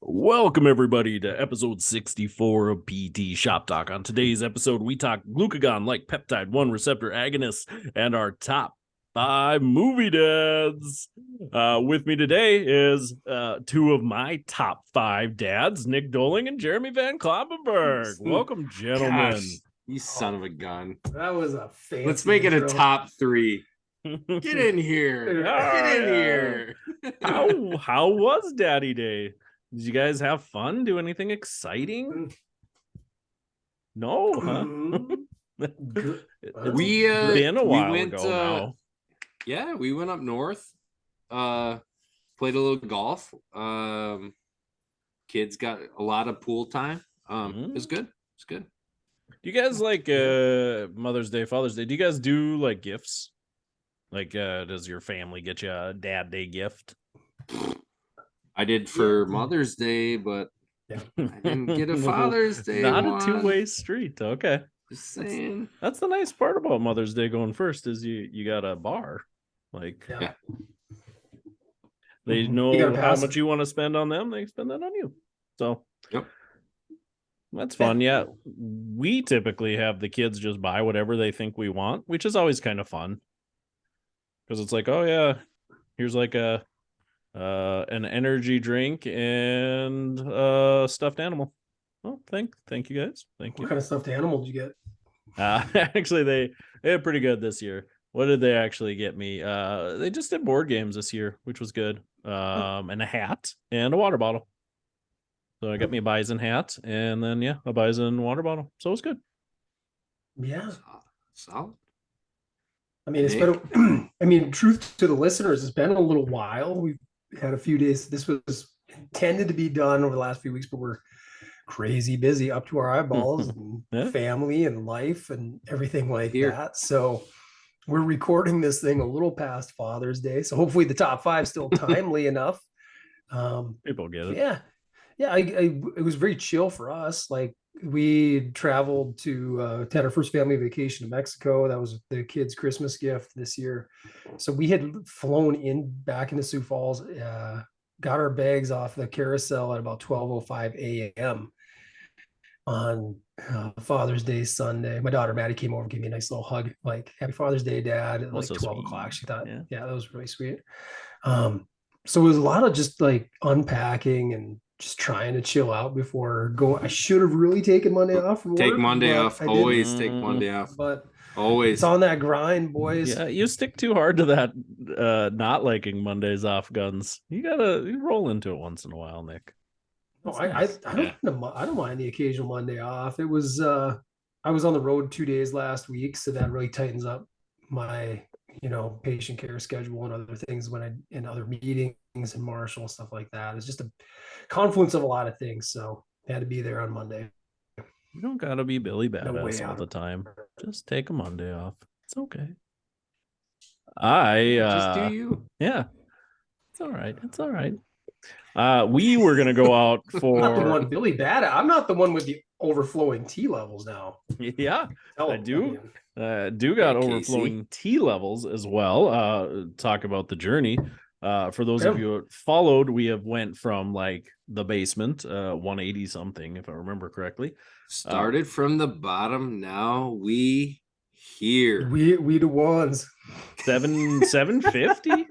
Welcome, everybody, to episode 64 of PT Shop Talk. On today's episode, we talk glucagon like peptide 1 receptor agonists and our top 5 movie dads. With me today is two of my top 5 dads, Nick Doling and Jeremy Van Kloppenberg. Welcome, gentlemen. Gosh, you son of a gun. That was a fancy Let's make it a intro. top 3. Get in here. Get in here. How was Daddy Day? Did you guys have fun? Do anything exciting? No, huh? It's been a while ago now. Yeah, we went up north. Played a little golf. Kids got a lot of pool time. It was good. It's good. Do you guys like Mother's Day, Father's Day? Do you guys do like gifts? Like, does your family get you a Dad Day gift? I did for Mother's Day, but I didn't get a Father's Day. Not a two-way street. Okay. Just saying. That's the nice part about Mother's Day going first is you got a bar. Like, they know how much you want to spend on them. They spend that on you. So, that's fun. Yeah. We typically have the kids just buy whatever they think we want, which is always kind of fun. Because it's like, oh, yeah, here's like an energy drink and stuffed animal. Oh, thank you guys. Thank you. What kind of stuffed animal did you get? Actually, they're pretty good this year. What did they actually get me? They just did board games this year, which was good. And a hat and a water bottle. So I got me a bison hat and then a bison water bottle. So it was good. Yeah. Solid. I mean, it's been. I mean, truth to the listeners, it's been a little while. We've had a few days. This was intended to be done over the last few weeks, but we're crazy busy up to our eyeballs and family and life and everything like that. So we're recording this thing a little past Father's Day. So hopefully the top 5 is still timely enough. People get it. Yeah. It was very chill for us. Like we traveled to had our first family vacation to Mexico. That was the kids' Christmas gift this year. So we had flown back into Sioux Falls, got our bags off the carousel at about 12:05 a.m. on Father's Day Sunday. My daughter Maddie came over and gave me a nice little hug, like "Happy Father's Day, Dad." At like 12 o'clock. She thought, yeah, that was really sweet. So it was a lot of just like unpacking and just trying to chill out before going. I should have really taken Monday off from work. Take Monday off. Always take Monday off. But always. It's on that grind, boys. Yeah, you stick too hard to that not liking Mondays off guns. You roll into it once in a while, Nick. No, I don't mind the occasional Monday off. It was I was on the road 2 days last week, so that really tightens up my patient care schedule and other things in other meetings and Marshall stuff like that. It's just a confluence of a lot of things. So I had to be there on Monday. You don't gotta be Billy Badass all the time. Just take a Monday off. It's okay. Just do you? Yeah. It's all right. It's all right. We were gonna go out for I'm not the one Billy Badass. I'm not the one with the overflowing T levels now. Yeah, I do. Do got overflowing T levels as well. Talk about the journey. For those of you who followed, we have went from like the basement, 180 something, if I remember correctly. Started from the bottom. Now we here. We the ones. 750.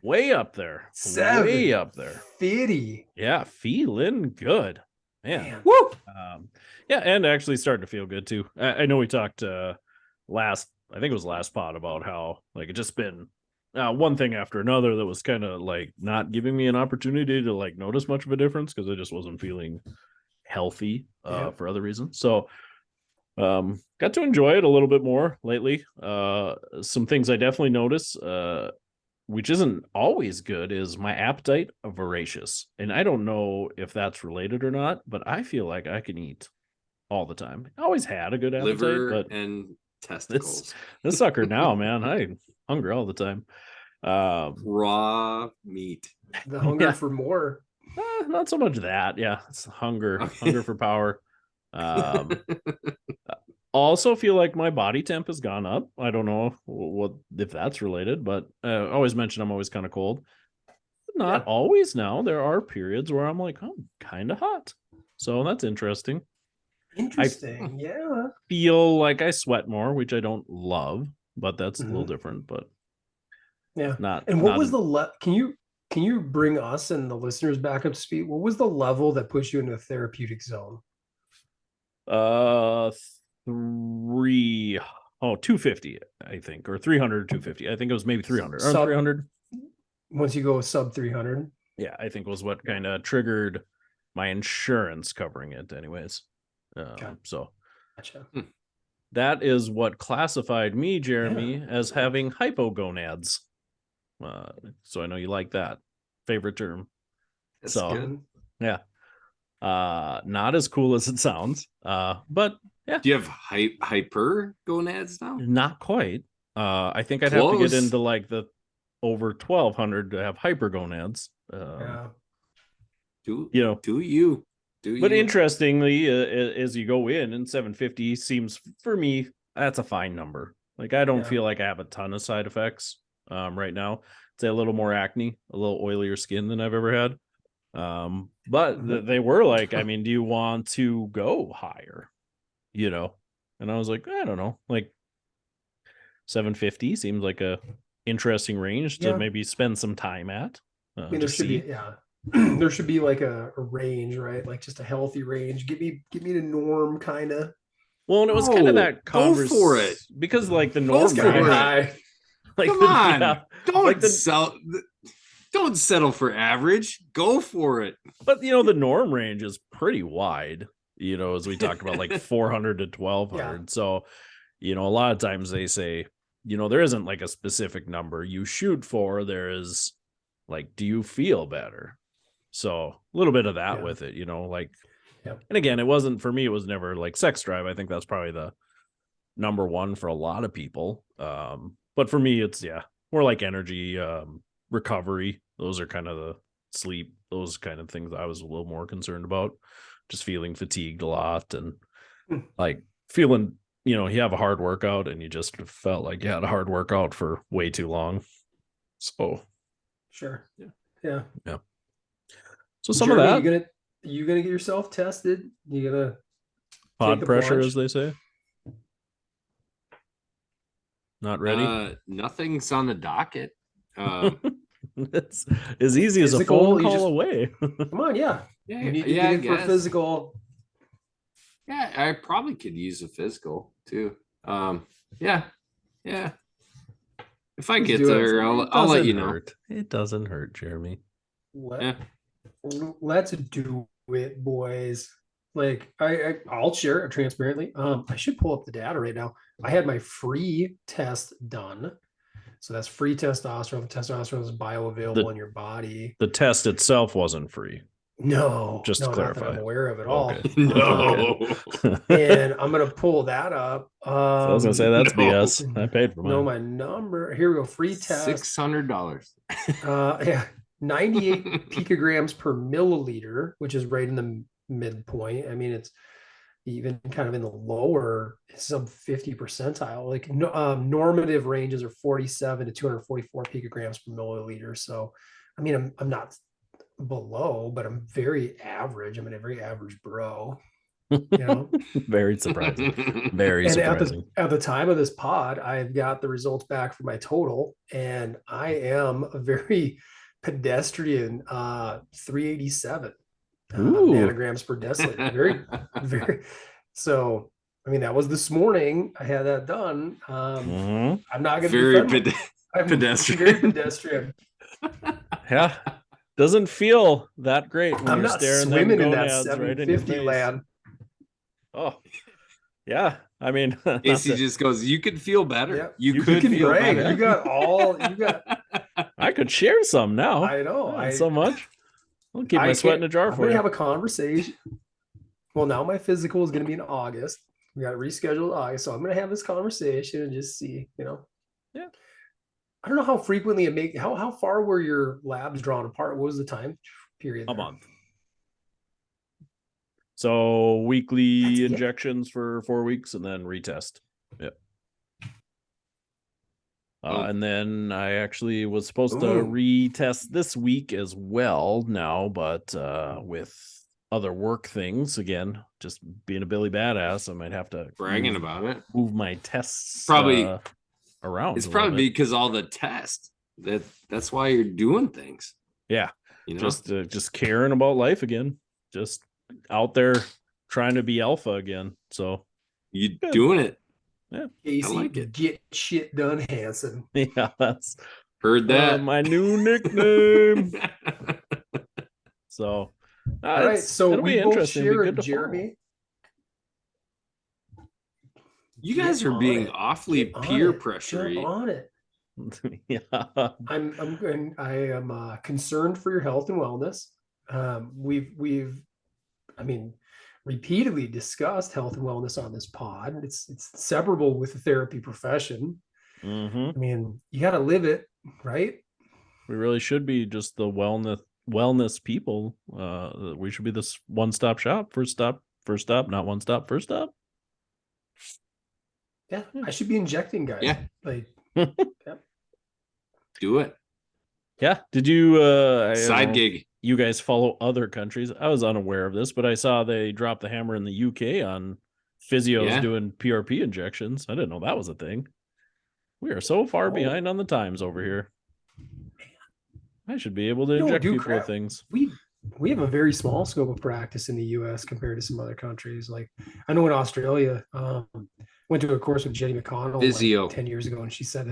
Way up there. Way up there. 50. Yeah, feeling good. Man. Woo! And actually starting to feel good too. I know we talked I think it was last pod about how like it just been one thing after another that was kind of like not giving me an opportunity to like notice much of a difference because I just wasn't feeling healthy for other reasons. So got to enjoy it a little bit more lately. Some things I definitely notice which isn't always good, is my appetite voracious. And I don't know if that's related or not, but I feel like I can eat all the time. I always had a good appetite. Liver but and testicles. This sucker now, man. I'm hungry all the time. Raw meat. The hunger for more. Not so much that. Yeah, it's hunger. Hunger for power. Also feel like my body temp has gone up. I don't know if that's related, but I always mention I'm always kind of cold. not always now. There are periods where I'm like, oh, kind of hot. So that's interesting. Interesting. Yeah. Feel like I sweat more, which I don't love, but that's a little different. But yeah, not. And what not was can you bring us and the listeners back up to speed? What was the level that pushed you into a therapeutic zone? 250, I think, or 300, 250. I think it was maybe 300 or Sub 300. Once you go sub 300. Yeah, I think was what kind of triggered my insurance covering it, anyways. So Gotcha. that is what classified me, Jeremy, as having hypogonads. So I know you like that favorite term. That's so good. Yeah. Not as cool as it sounds. But yeah. Do you have hyper gonads now? Not quite. I think I'd have to get into like the over 1200 to have hypergonads. Do you? But interestingly, as you go in, and 750 seems for me that's a fine number. Like I don't feel like I have a ton of side effects right now. Say a little more acne, a little oilier skin than I've ever had. But they were like, I mean, do you want to go higher? And I was like, I don't know, like 750 seems like a interesting range to maybe spend some time at. I mean, there should be there should be like a range, right? Like just a healthy range. Give me the norm, kind of. Well, and it was kind of that go for it, because like the norm range, like come on, don't settle for average. Go for it. But the norm range is pretty wide. As we talked about, like 400 to 1200. Yeah. So, a lot of times they say, there isn't like a specific number you shoot for. There is like, do you feel better? So a little bit of that with it, like, and again, it wasn't for me. It was never like sex drive. I think that's probably the number one for a lot of people. But for me, it's more like energy, recovery. Those are kind of the sleep, those kind of things I was a little more concerned about. Just feeling fatigued a lot and like feeling, you have a hard workout and you just felt like you had a hard workout for way too long. So sure. Yeah. So some of that. You gonna get yourself tested? You gonna pod pressure, as they say? Not ready? Nothing's on the docket. It's as easy as a phone call away. Come on, you need to get in for a physical. Yeah, I probably could use a physical too. If I get there, I'll let you know. It doesn't hurt, Jeremy. Let's do it, boys. Like I'll share it transparently. I should pull up the data right now. I had my free test done. So that's free testosterone. Testosterone is bioavailable in your body. The test itself wasn't free. No, just to clarify. Not that I'm aware of at all. Okay. No. And I'm gonna pull that up. So I was gonna say that's BS. I paid for mine. No, my number. Here we go. Free test. $600. 98 picograms per milliliter, which is right in the midpoint. I mean, it's even kind of in the lower, some 50 percentile. Like normative ranges are 47 to 244 picograms per milliliter. So, I mean, I'm not below, but I'm very average. I'm a very average bro. Very surprising. Very surprising. At the time of this pod, I've got the results back for my total, and I am a very pedestrian 387 nanograms per deciliter. Very, very. So, I mean, that was this morning. I had that done. I'm not going to be pedestrian. Very pedestrian. Yeah. Doesn't feel that great when I'm you're not staring swimming in that 750 land. Oh, yeah. I mean, AC just goes, you could feel better. Yeah. You could feel brag. better. I could share some now. I know. Not so much. I'll keep my sweat in a jar for you. I'm going to have a conversation. Well, now my physical is going to be in August. We got to reschedule August. So I'm going to have this conversation and just see, Yeah. I don't know how frequently how far were your labs drawn apart? What was the time period? A month. So weekly injections for 4 weeks and then retest. Yeah. And then I actually was supposed to Ooh. retest this week as well now, but with other work things again, just being a Billy badass, I might have to bragging about it. move my tests Probably around. It's probably because all the tests. That's why you're doing things. Yeah, You know, just caring about life again, just out there trying to be alpha again. So you good. doing it. Yeah, I like it. Get shit done, Hanson. Yeah, that's heard that. my new nickname. So all right, so it'll we be both interesting. share Be a good to Jeremy. You guys are being awfully peer pressure. Jump on it. Yeah, I am concerned for your health and wellness. We've I mean, repeatedly discussed health and wellness on this pod. It's separable with the therapy profession. mm-hmm. I mean, you got to live it, right? We really should be just the wellness people. We should be this one-stop shop, first stop, not one stop, first stop. Yeah, I should be injecting guys. Yeah, like do it. Yeah. Did you side gig? You guys follow other countries? I was unaware of this, but I saw they dropped the hammer in the UK on physios doing PRP injections. I didn't know that was a thing. We are so far behind on the times over here. I should be able to inject people with things. We have a very small scope of practice in the US compared to some other countries. Like I know in Australia, went to a course with Jenny McConnell like 10 years ago, and she said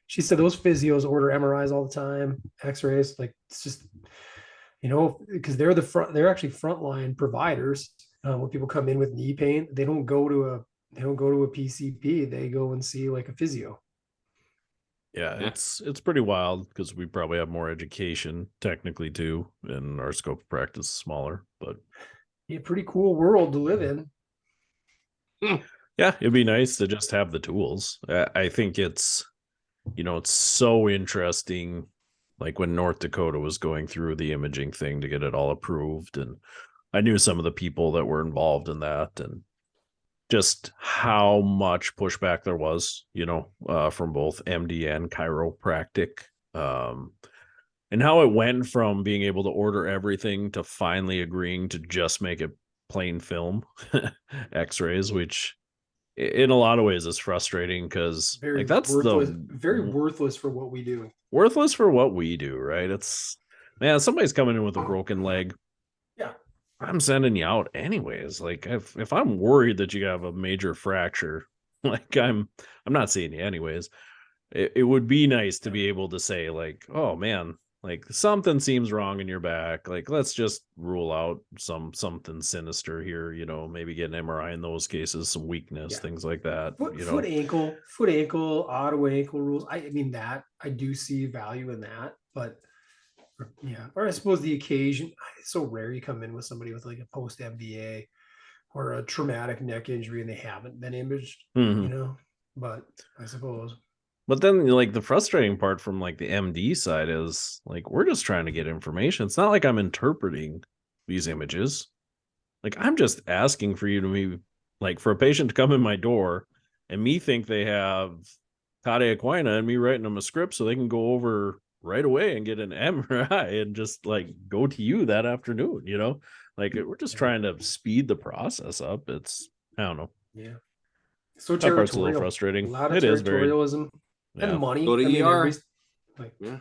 those physios order MRIs all the time, X-rays. Like it's just, because they're actually frontline providers. When people come in with knee pain, they don't go to a PCP. They go and see like a physio. Yeah, it's pretty wild because we probably have more education technically too, and our scope of practice is smaller. But yeah, pretty cool world to live in. Yeah, it'd be nice to just have the tools. I think it's so interesting. Like when North Dakota was going through the imaging thing to get it all approved, and I knew some of the people that were involved in that, and just how much pushback there was, from both MD and chiropractic, and how it went from being able to order everything to finally agreeing to just make it plain film X-rays, which in a lot of ways is frustrating because that's very worthless for what we do. Worthless for what we do, right? It's, man, somebody's coming in with a broken leg. Yeah. I'm sending you out anyways. Like if I'm worried that you have a major fracture, like I'm not seeing you anyways. It would be nice to be able to say like, oh man, like something seems wrong in your back. Like let's just rule out something sinister here. Maybe get an MRI in those cases, some weakness, things like that. Foot ankle, auto ankle rules. I mean that I do see value in that, but. Yeah, or I suppose the occasion. It's so rare you come in with somebody with like a post MBA or a traumatic neck injury and they haven't been imaged, But I suppose. But then, like the frustrating part from like the MD side is like we're just trying to get information. It's not like I'm interpreting these images. Like I'm just asking for you to be like for a patient to come in my door and me think they have Tade Equina and me writing them a script so they can go over right away and get an MRI and just like go to you that afternoon, like we're just trying to speed the process up. It's, I don't know. Yeah. So that part's a little frustrating. A lot of territorialism and money. Go to ER. And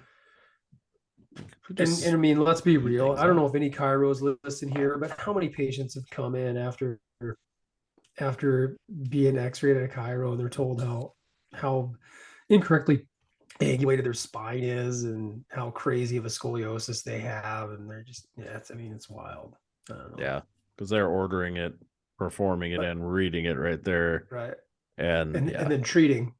I mean, let's be real. I don't know if any chiros listen here, but how many patients have come in after being x-rayed at a chiro and they're told how incorrectly angulated their spine is and how crazy of a scoliosis they have, and they're just it's wild. Yeah, because they're ordering it, performing it, and reading it right there, right? And then treating.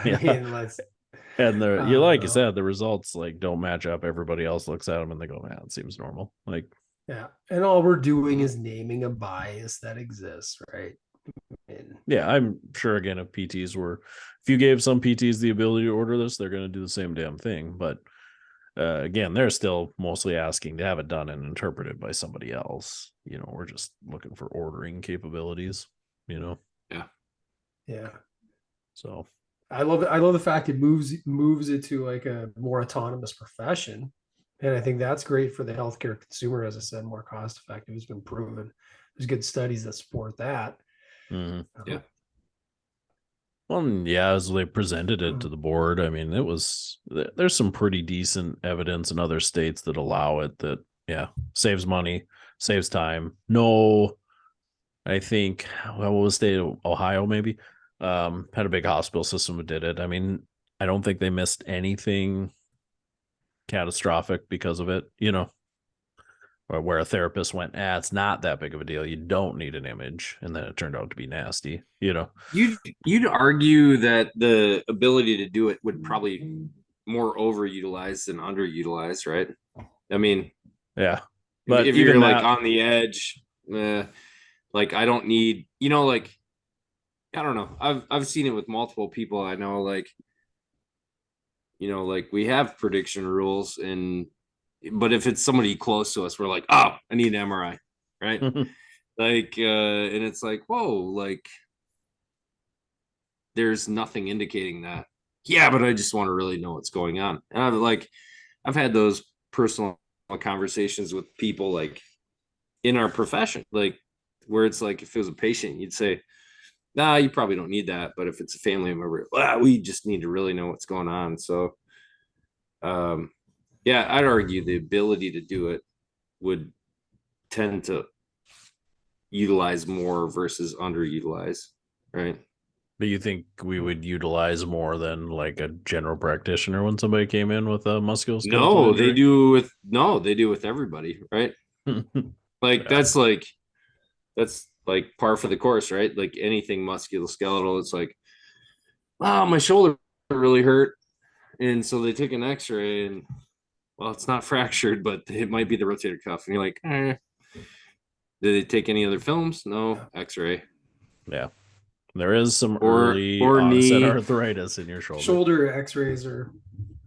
You said, the results like don't match up. Everybody else looks at them and they go, "Man, it seems normal." Like, yeah, and all we're doing is naming a bias that exists, right? Yeah, I'm sure again if you gave some PTs the ability to order this, they're going to do the same damn thing. But again, they're still mostly asking to have it done and interpreted by somebody else. We're just looking for ordering capabilities, Yeah. Yeah. So I love it. I love the fact it moves it to like a more autonomous profession. And I think that's great for the healthcare consumer, as I said, more cost effective. It's been proven. There's good studies that support that. Mhm. Yeah. Well, yeah, as they presented it to the board, I mean, there's some pretty decent evidence in other states that allow it that, yeah, saves money, saves time. No, I think, well, what was state of Ohio maybe? Had a big hospital system that did it. I mean, I don't think they missed anything catastrophic because of it, or where a therapist went, it's not that big of a deal. You don't need an image. And then it turned out to be nasty, You'd argue that the ability to do it would probably more overutilized than underutilized, right? I mean, Yeah. But But if even you're like that, on the edge, like I don't need, like I don't know. I've seen it with multiple people. I know, like like we have prediction rules, but if it's somebody close to us, we're like, oh, I need an MRI, right? Like, and it's like, whoa, like there's nothing indicating that. Yeah, but I just want to really know what's going on. And I've had those personal conversations with people like in our profession, like where it's like if it was a patient, you'd say, nah, you probably don't need that. But if it's a family member, we just need to really know what's going on. So, yeah, I'd argue the ability to do it would tend to utilize more versus underutilize, right? but you think we would utilize more than like a general practitioner when somebody came in with a musculoskeletal No, injury? they do with everybody, right? Like Yeah. that's like par for the course, right? Like anything musculoskeletal, it's like, wow, my shoulder really hurt. And so they take an x-ray and well, it's not fractured, but it might be the rotator cuff. And you're like, did they take any other films? No, x-ray. Yeah. There is some Or early or onset knee, arthritis in your shoulder. Shoulder X-rays are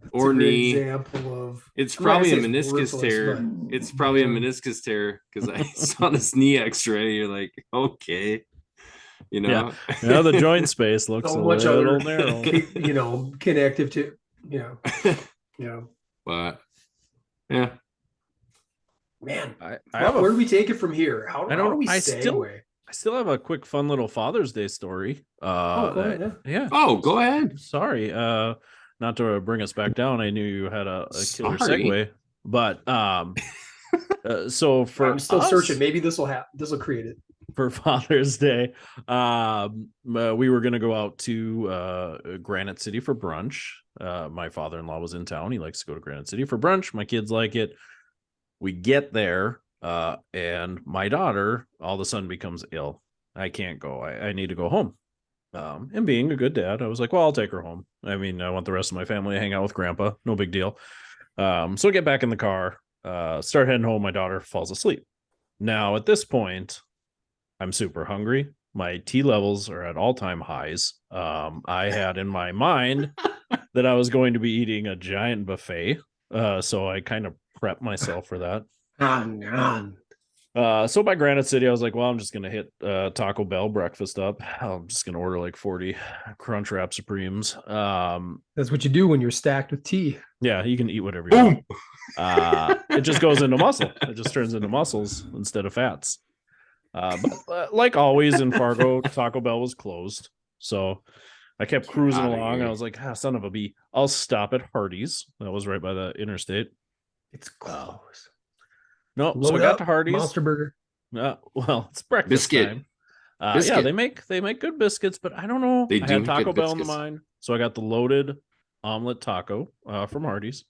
it's a or great knee. example of. It's I'm not gonna probably say a it's meniscus worthless, tear. but It's probably a uh, meniscus tear because I saw this knee x-ray. You're like, okay, Yeah. Now the joint space looks so a much other, little narrow. connective to, yeah. But yeah. Man, I have where do we take it from here? I How don't do we I segue? still have a quick fun little Father's Day story. Oh, go ahead. Yeah. Oh, go ahead. Sorry. Not to bring us back down. I knew you had a killer Sorry. segue. But so for I'm still searching. Maybe this will create it. For Father's Day, we were gonna go out to Granite City for brunch. My father-in-law was in town. He likes to go to Granite City for brunch. My kids like it. We get there, and my daughter all of a sudden becomes ill. I can't go. I need to go home. And being a good dad, I was like, well, I'll take her home. I mean, I want the rest of my family to hang out with grandpa. No big deal. So I get back in the car, start heading home. My daughter falls asleep. Now, at this point, I'm super hungry. My T levels are at all-time highs. I had in my mind that I was going to be eating a giant buffet. So I kind of prepped myself for that. So by Granite City, I was like, well, I'm just going to hit Taco Bell breakfast up. I'm just going to order like 40 Crunchwrap Supremes. That's what you do when you're stacked with tea. Yeah, you can eat whatever you want. It just goes into muscle. It just turns into muscles instead of fats. But like always in Fargo, Taco Bell was closed. So I kept cruising along. I was like, son of a bee. I'll stop at Hardee's. That was right by the interstate. It's closed. No, so I got to Hardee's. Monster Burger. Well, it's breakfast time. Yeah, they make good biscuits, but I don't know. I had Taco Bell in the mind, so I got the loaded omelet taco from Hardee's.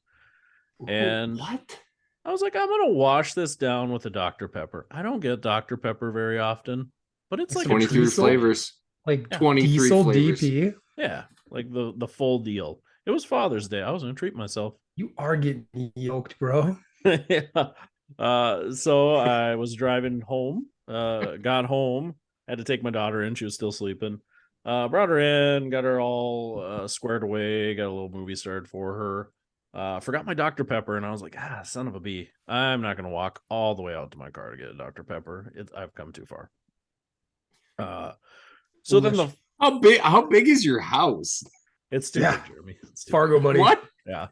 And what? I was like, I'm gonna wash this down with a Dr. Pepper. I don't get Dr. Pepper very often, but it's like 23 flavors. Like 23 diesel flavors. DP. Yeah, like the full deal. It was Father's Day. I was gonna treat myself. You are getting yoked, bro. Yeah. So I was driving home, got home, had to take my daughter in. She was still sleeping. Brought her in, got her all squared away, got a little movie started for her. Forgot my Dr. Pepper, and I was like, son of a bee. I'm not going to walk all the way out to my car to get a Dr. Pepper. I've come too far. So then how big is your house? It's too Yeah. big, Jeremy. It's too Fargo big. money. What? Yeah,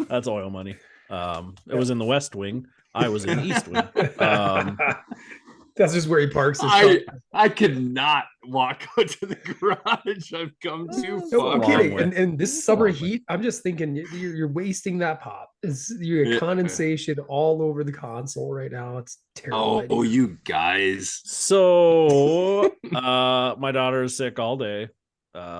that's oil money. It was in the West Wing. I was in the East Wing. That's just where he parks his car. I could not walk out to the garage. I've come too It's No, far. I'm a kidding. long way. And this It's a summer long way. heat, I'm just thinking you're wasting that pop. You're Yeah. condensation all over the console right now. It's terrible. Oh, idea. you guys. So my daughter is sick all day,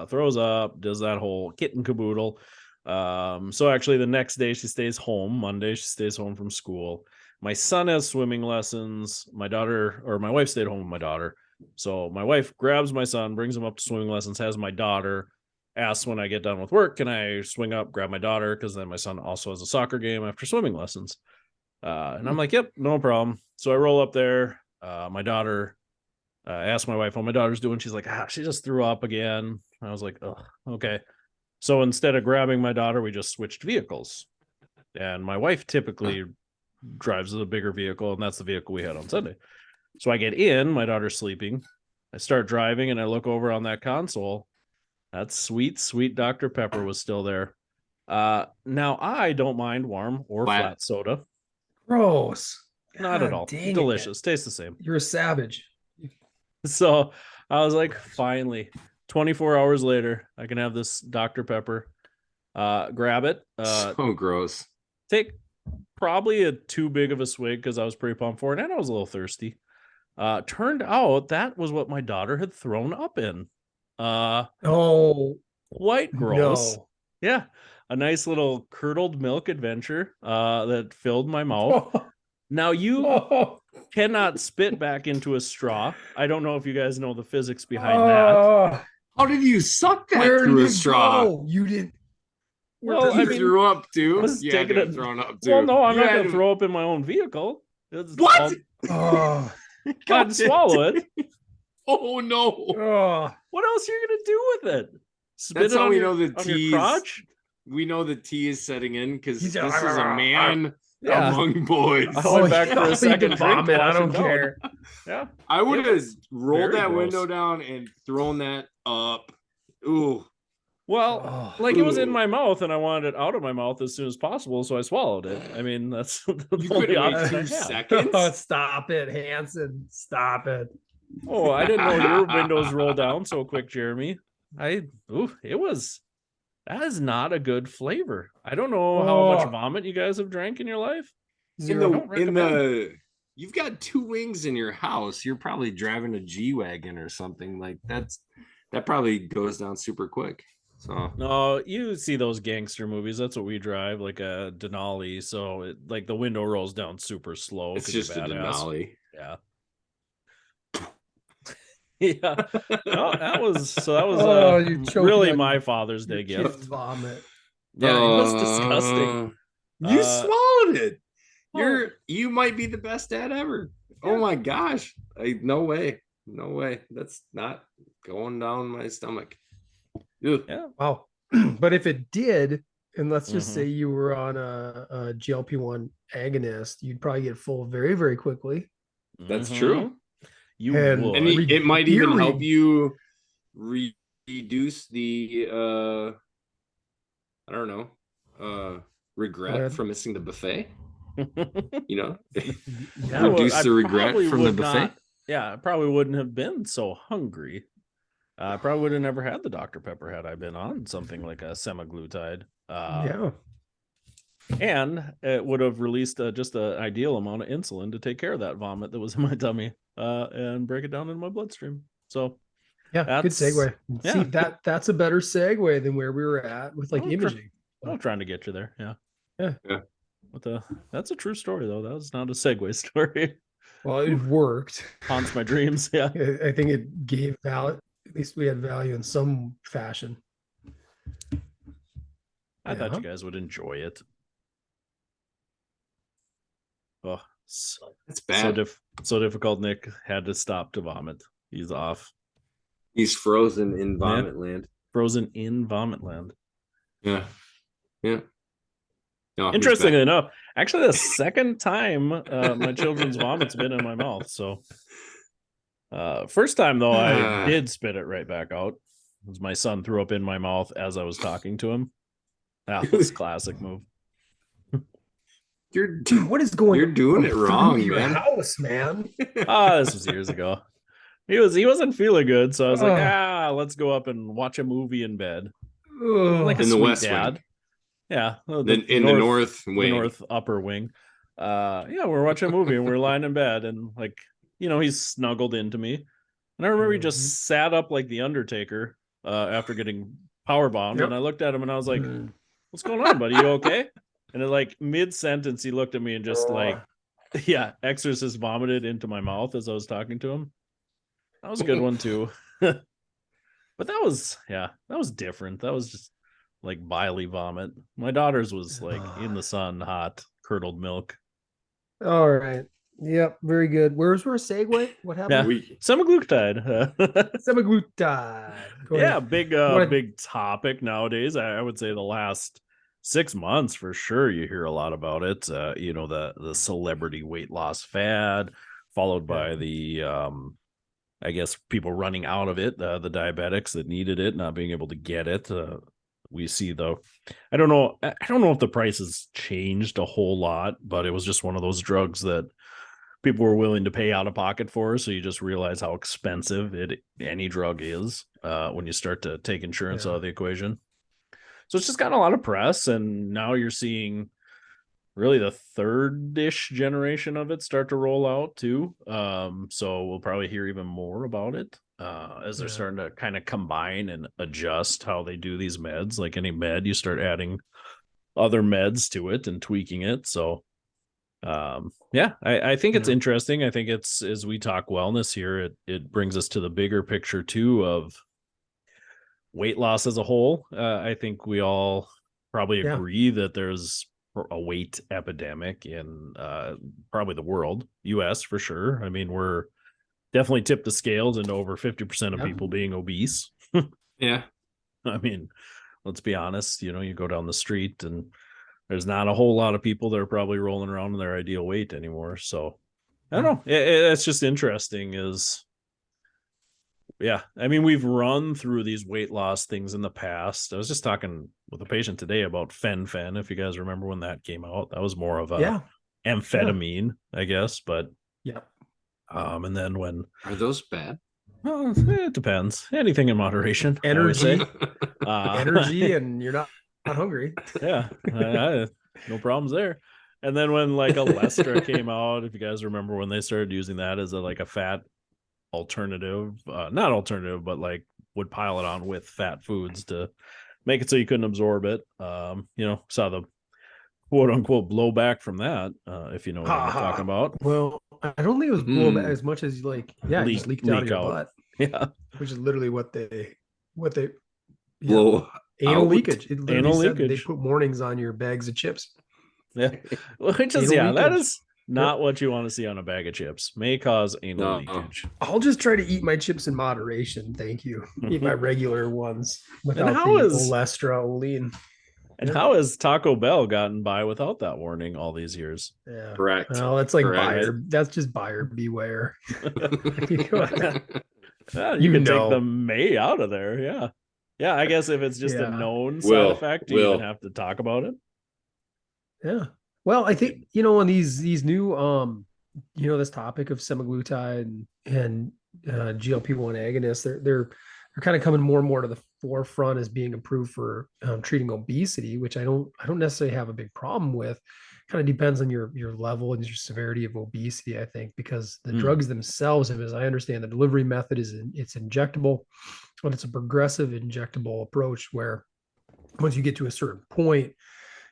throws up, does that whole kit and caboodle. So actually the next day she stays home. Monday she stays home from school. My son has swimming lessons. My wife stayed home with my daughter. So my wife grabs my son, brings him up to swimming lessons, has my daughter, asks when I get done with work, can I swing up, grab my daughter? Because then my son also has a soccer game after swimming lessons. And I'm like, yep, no problem. So I roll up there. My daughter asked my wife how my daughter's doing. She's like, she just threw up again. I was like, oh, okay. So instead of grabbing my daughter, we just switched vehicles. And my wife typically drives the bigger vehicle, and that's the vehicle we had on Sunday. So I get in, my daughter's sleeping. I start driving, and I look over on that console. That sweet, sweet Dr. Pepper was still there. Now I don't mind warm or flat soda. Gross. Not at all. dang it. Delicious. Tastes the same. You're a savage. So I was like, finally, 24 hours later, I can have this Dr. Pepper. Grab it. So gross. Take probably a too big of a swig because I was pretty pumped for it, and I was a little thirsty. Turned out that was what my daughter had thrown up in. Oh, Quite gross. no. Yeah. A nice little curdled milk adventure that filled my mouth. Now you cannot spit back into a straw. I don't know if you guys know the physics behind that. How did you suck that Where through did a it straw? go? You didn't. Well, You I mean, threw up too. was You had taking to have it- thrown up too. Well, no, I'm You not had going to to- throw up in my own vehicle. It's What? Oh, I'd swallow it. Oh no! oh. What else are you going to do with it? Spit That's it how on we your, know the on your teas. crotch? We know the tea is setting in because He's this a- is a man Yeah. among boys. I went back for a I'll eat second the drink, vomit. I wash don't it down. care. Yeah. I would It have was rolled very that gross. window down and thrown that up. Ooh. Well, Oh. like it was in Ooh. my mouth and I wanted it out of my mouth as soon as possible, so I swallowed it. I mean, that's the You only couldn't wait option I 2 had. seconds. Oh, stop it, Hanson. Stop it. Oh, I didn't know your windows roll down so quick, Jeremy. That is not a good flavor. I don't know how much Oh. vomit you guys have drank in your life. Zero. You've got 2 wings in your house. You're probably driving a G-Wagon or something like that probably goes down super quick. So No, you see those gangster movies. That's what we drive, like a Denali. So like the window rolls down super slow. it's 'cause you're just a badass. Denali. Yeah. Yeah. No, that was Oh, you're choking really on my Father's Day your kid's gift. vomit. Yeah, it was disgusting. You Uh, swallowed it. oh. You might be the best dad ever. Yeah. Oh my gosh. No way. No way. That's not going down my stomach. Ugh. Yeah. Wow. But if it did, and let's just Mhm. say you were on a GLP-1 agonist, you'd probably get full very, very quickly. That's Mhm. true. You And- would. And Re- it might even you're help you reduce the I don't know, regret ahead. from missing the buffet. You know, Yeah, reduce I the regret probably from the would buffet. not- yeah, I probably wouldn't have been so hungry. I probably would have never had the Dr. Pepper had I been on something like a semaglutide. yeah. And it would have released just an ideal amount of insulin to take care of that vomit that was in my tummy and break it down in my bloodstream. So Yeah, good That's- segue. yeah. See, that's a better segue than where we were at with like Oh, imaging. I'm trying to get you there. Yeah. Yeah. That's a true story though. That was not a segue story. Well, it worked. Haunts my dreams. Yeah. I think it gave value. At least we had value in some fashion. I thought Yeah. you guys would enjoy it. Oh, so That's bad. so difficult. Nick had to stop to vomit. He's off. He's frozen in vomit land. Frozen in vomit land. Yeah. Yeah. No, he's Interestingly back. enough, actually the second time my children's vomit's been in my mouth. So first time though, I did spit it right back out. was my son threw up in my mouth as I was talking to him. That was classic move. Dude, what is going You're doing it through wrong, your man. house, man? This was years ago. He wasn't feeling good, so I was like, Oh. let's go up and watch a movie in bed. Ugh. Like a In the sweet West dad. Wing. Yeah, In the North the Wing. north upper wing. Yeah, we're watching a movie and we're lying in bed and like, he's snuggled into me. And I remember he just sat up like the Undertaker after getting power bombed. Yep. And I looked at him and I was like, what's going on, buddy? You okay? And then like mid-sentence, he looked at me and just like, yeah, exorcist vomited into my mouth as I was talking to him. That was a good one too. But that was different. That was just like bily vomit. My daughter's was like in the sun, hot, curdled milk. All right. Yep. Very good. Where's our segue? What happened? Yeah. Semaglutide. Semaglutide. Go Yeah, ahead. big topic nowadays. I would say the last 6 months for sure you hear a lot about it. The celebrity weight loss fad, followed by the I guess people running out of it, the diabetics that needed it not being able to get it. We see though, I don't know if the price has changed a whole lot, but it was just one of those drugs that people were willing to pay out of pocket for. So you just realize how expensive any drug is when you start to take insurance out of the equation. So it's just gotten a lot of press, and now you're seeing really the third-ish generation of it start to roll out too. So we'll probably hear even more about it as they're starting to kind of combine and adjust how they do these meds. Like any med, you start adding other meds to it and tweaking it. So I think it's interesting. I think it's, as we talk wellness here, it brings us to the bigger picture too of weight loss as a whole. I think we all probably agree that there's a weight epidemic in probably the world, US for sure. I mean, we're definitely tipped the scales into over 50% of people being obese. Yeah. I mean, let's be honest, you go down the street and there's not a whole lot of people that are probably rolling around in their ideal weight anymore. So I don't know. It's just interesting I mean, we've run through these weight loss things in the past. I was just talking with a patient today about fen-phen. If you guys remember when that came out, that was more of a amphetamine, I guess. But and then when are those bad? Well, it depends. Anything in moderation. Energy, and you're not hungry. Yeah, no problems there. And then when like Alestra came out, if you guys remember when they started using that as a fat alternative, not alternative, but like would pile it on with fat foods to make it so you couldn't absorb it. Saw the quote unquote blowback from that, if you know what I'm talking about. Well, I don't think it was blowback as much as just leaked out of your butt. Yeah, which is literally what they blow anal leakage. It anal leakage. They put warnings on your bags of chips. Yeah, which is that is not what you want to see on a bag of chips. May cause anal leakage. I'll just try to eat my chips in moderation. Thank you. Eat my regular ones without the olein. And how has Taco Bell gotten by without that warning all these years? Yeah, correct. Well, that's like buyer. That's just buyer beware. You can take the may out of there. Yeah. I guess if it's just a known side effect, you even have to talk about it. Yeah. Well, I think on these new this topic of semaglutide and GLP-1 agonists, they're kind of coming more and more to the forefront as being approved for treating obesity, which I don't necessarily have a big problem with. Kind of depends on your level and your severity of obesity, I think, because the drugs themselves, as I understand, the delivery method it's injectable, but it's a progressive injectable approach where once you get to a certain point,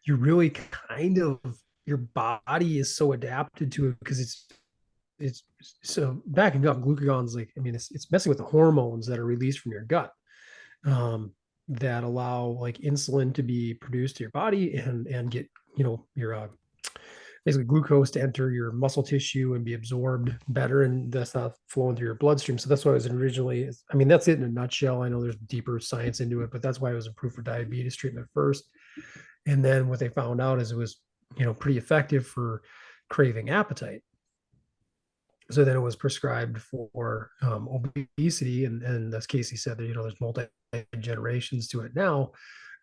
you really kind of, your body is so adapted to it because it's so backing up glucagon's it's messing with the hormones that are released from your gut that allow like insulin to be produced to your body and get your basically glucose to enter your muscle tissue and be absorbed better, and that's not flowing through your bloodstream. So that's why it was originally, that's it in a nutshell. I know there's deeper science into it, but that's why it was approved for diabetes treatment first. And then what they found out is it was pretty effective for craving appetite. So then it was prescribed for obesity, and as Casey said, that there's multi generations to it now,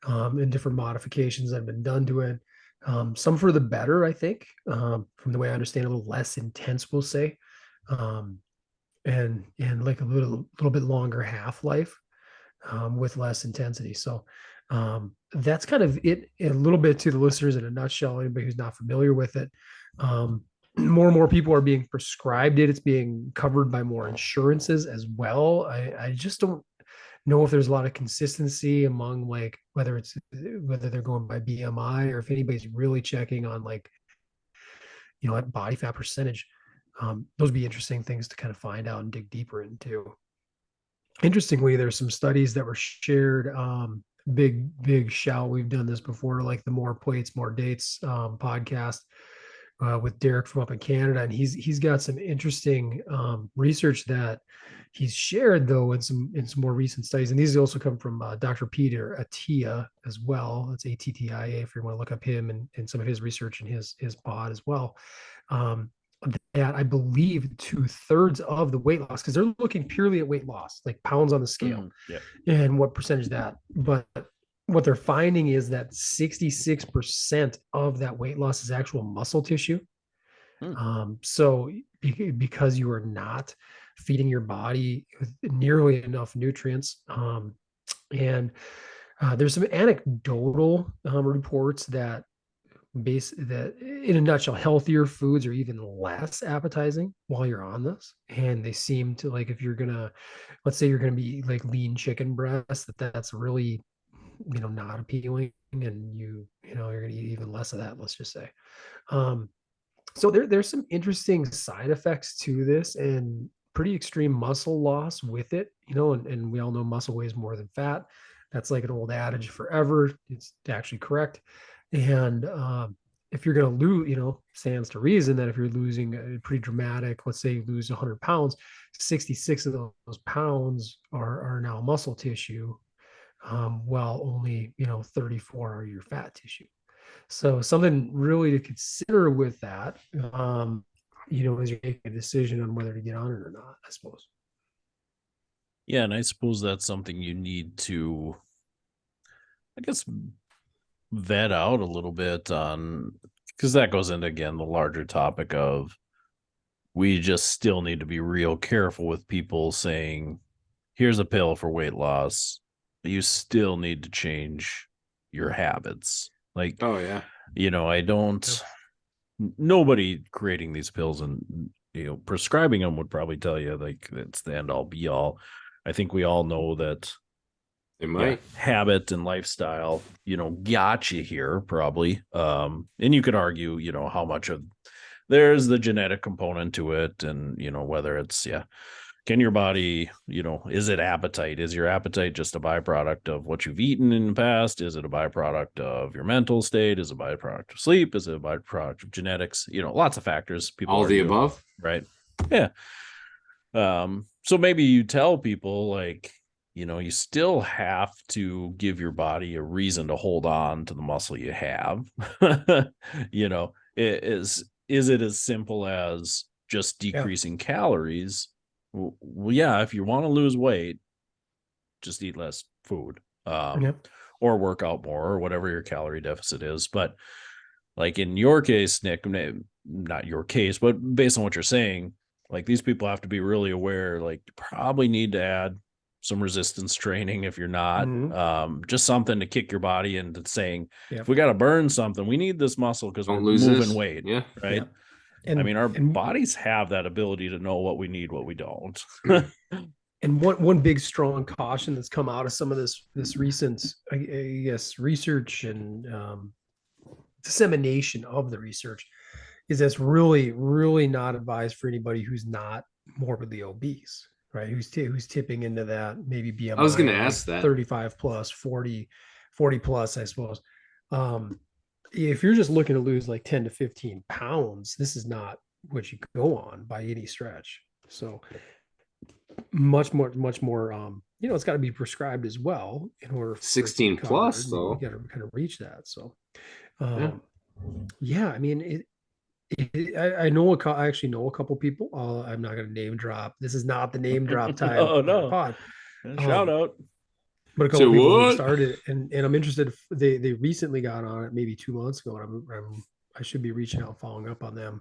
and different modifications that have been done to it. Some for the better, I think, from the way I understand, a little less intense, we'll say, um, and like a little bit longer half life, with less intensity. So that's kind of it a little bit to the listeners in a nutshell. Anybody who's not familiar with it, more and more people are being prescribed it. It's being covered by more insurances as well. I just don't know if there's a lot of consistency among, like, whether they're going by BMI or if anybody's really checking on, like, like body fat percentage. Those would be interesting things to kind of find out and dig deeper into. Interestingly, there's some studies that were shared. Big shout. We've done this before, like the More Plates, More Dates podcast, with Derek from up in Canada, and he's got some interesting research that he's shared, though, in some more recent studies. And these also come from Dr. Peter Attia as well. That's Attia if you want to look up him and some of his research in his pod as well. That I believe 2/3 of the weight loss, because they're looking purely at weight loss, like pounds on the scale, Yeah. and what percentage that. But what they're finding is that 66% of that weight loss is actual muscle tissue. So because you are not feeding your body with nearly enough nutrients, and there's some anecdotal reports that in a nutshell, healthier foods are even less appetizing while you're on this. And they seem to, like, if you're gonna, let's say you're gonna be like lean chicken breast, that's really, not appealing, and you're gonna eat even less of that, let's just say. So there's some interesting side effects to this, and pretty extreme muscle loss with it, and we all know muscle weighs more than fat. That's like an old adage forever. It's actually correct. And if you're going to lose, stands to reason that if you're losing a pretty dramatic, let's say you lose 100 pounds, 66 of those pounds are now muscle tissue, while only 34 are your fat tissue. So something really to consider with that, as you make a decision on whether to get on it or not, I suppose. Yeah, and I suppose that's something you need to, I guess, vet out a little bit on, because that goes into, again, the larger topic of, we just still need to be real careful with people saying, here's a pill for weight loss, but you still need to change your habits. Like, oh yeah, I don't, nobody creating these pills and prescribing them would probably tell you like it's the end all be all. I think we all know that it might. Habit and lifestyle, got you here probably. And you could argue, how much of there's the genetic component to it, and whether it's can your body, is it appetite? Is your appetite just a byproduct of what you've eaten in the past? Is it a byproduct of your mental state? Is it a byproduct of sleep? Is it a byproduct of genetics? Lots of factors. People all the above, right? Yeah. So maybe you tell people, like, you still have to give your body a reason to hold on to the muscle you have. Is it as simple as just decreasing calories? Well, yeah, if you want to lose weight, just eat less food, or work out more, or whatever your calorie deficit is. But like in your case, Nick, not your case, but based on what you're saying, like, these people have to be really aware, like, you probably need to add some resistance training if you're not, just something to kick your body into saying, if we got to burn something, we need this muscle because we're moving weight. Yeah. Right. Yeah. And, I mean, our bodies have that ability to know what we need, what we don't. And one big strong caution that's come out of some of this recent, I guess, research and dissemination of the research is that's really, really not advised for anybody who's not morbidly obese, right? Who's tipping into that maybe BMI. I was going to ask that 35 plus, 40 plus, I suppose. If you're just looking to lose like 10 to 15 pounds, this is not what you go on by any stretch. So much more, it's got to be prescribed as well in order for 16 plus, though. You got to kind of reach that. So, I mean, I know I actually know a couple people. I'm not going to name drop. This is not the name drop time Oh on our no. pod. Shout out. But a couple So people who have what? started and I'm interested. They recently got on it maybe 2 months ago, and I should be reaching out, following up on them,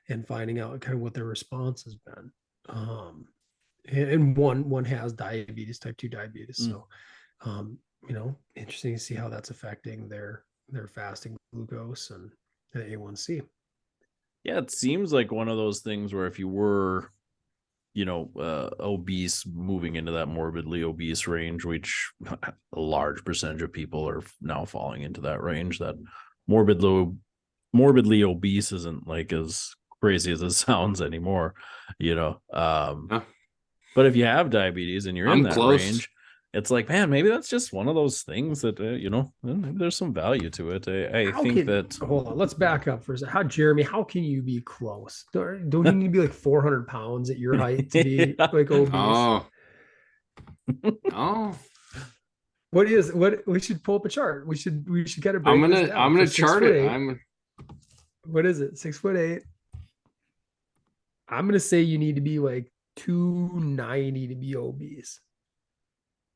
and finding out kind of what their response has been. And one has diabetes, type 2 diabetes. So, interesting to see how that's affecting their fasting glucose and A1C. Yeah, it seems like one of those things where if you were, obese, moving into that morbidly obese range, which a large percentage of people are now falling into that range, that morbidly obese isn't like as crazy as it sounds anymore, But if you have diabetes and you're in I'm that close. range, it's like, man, maybe that's just one of those things that, maybe there's some value to it. I think that. Hold on, let's back up for a second. Jeremy, how can you be close? Don't you need to be like 400 pounds at your height to be like obese? Oh. What we should pull up a chart. We should get a break. I'm gonna chart it. What is it? 6'8". I'm gonna say you need to be like 290 to be obese.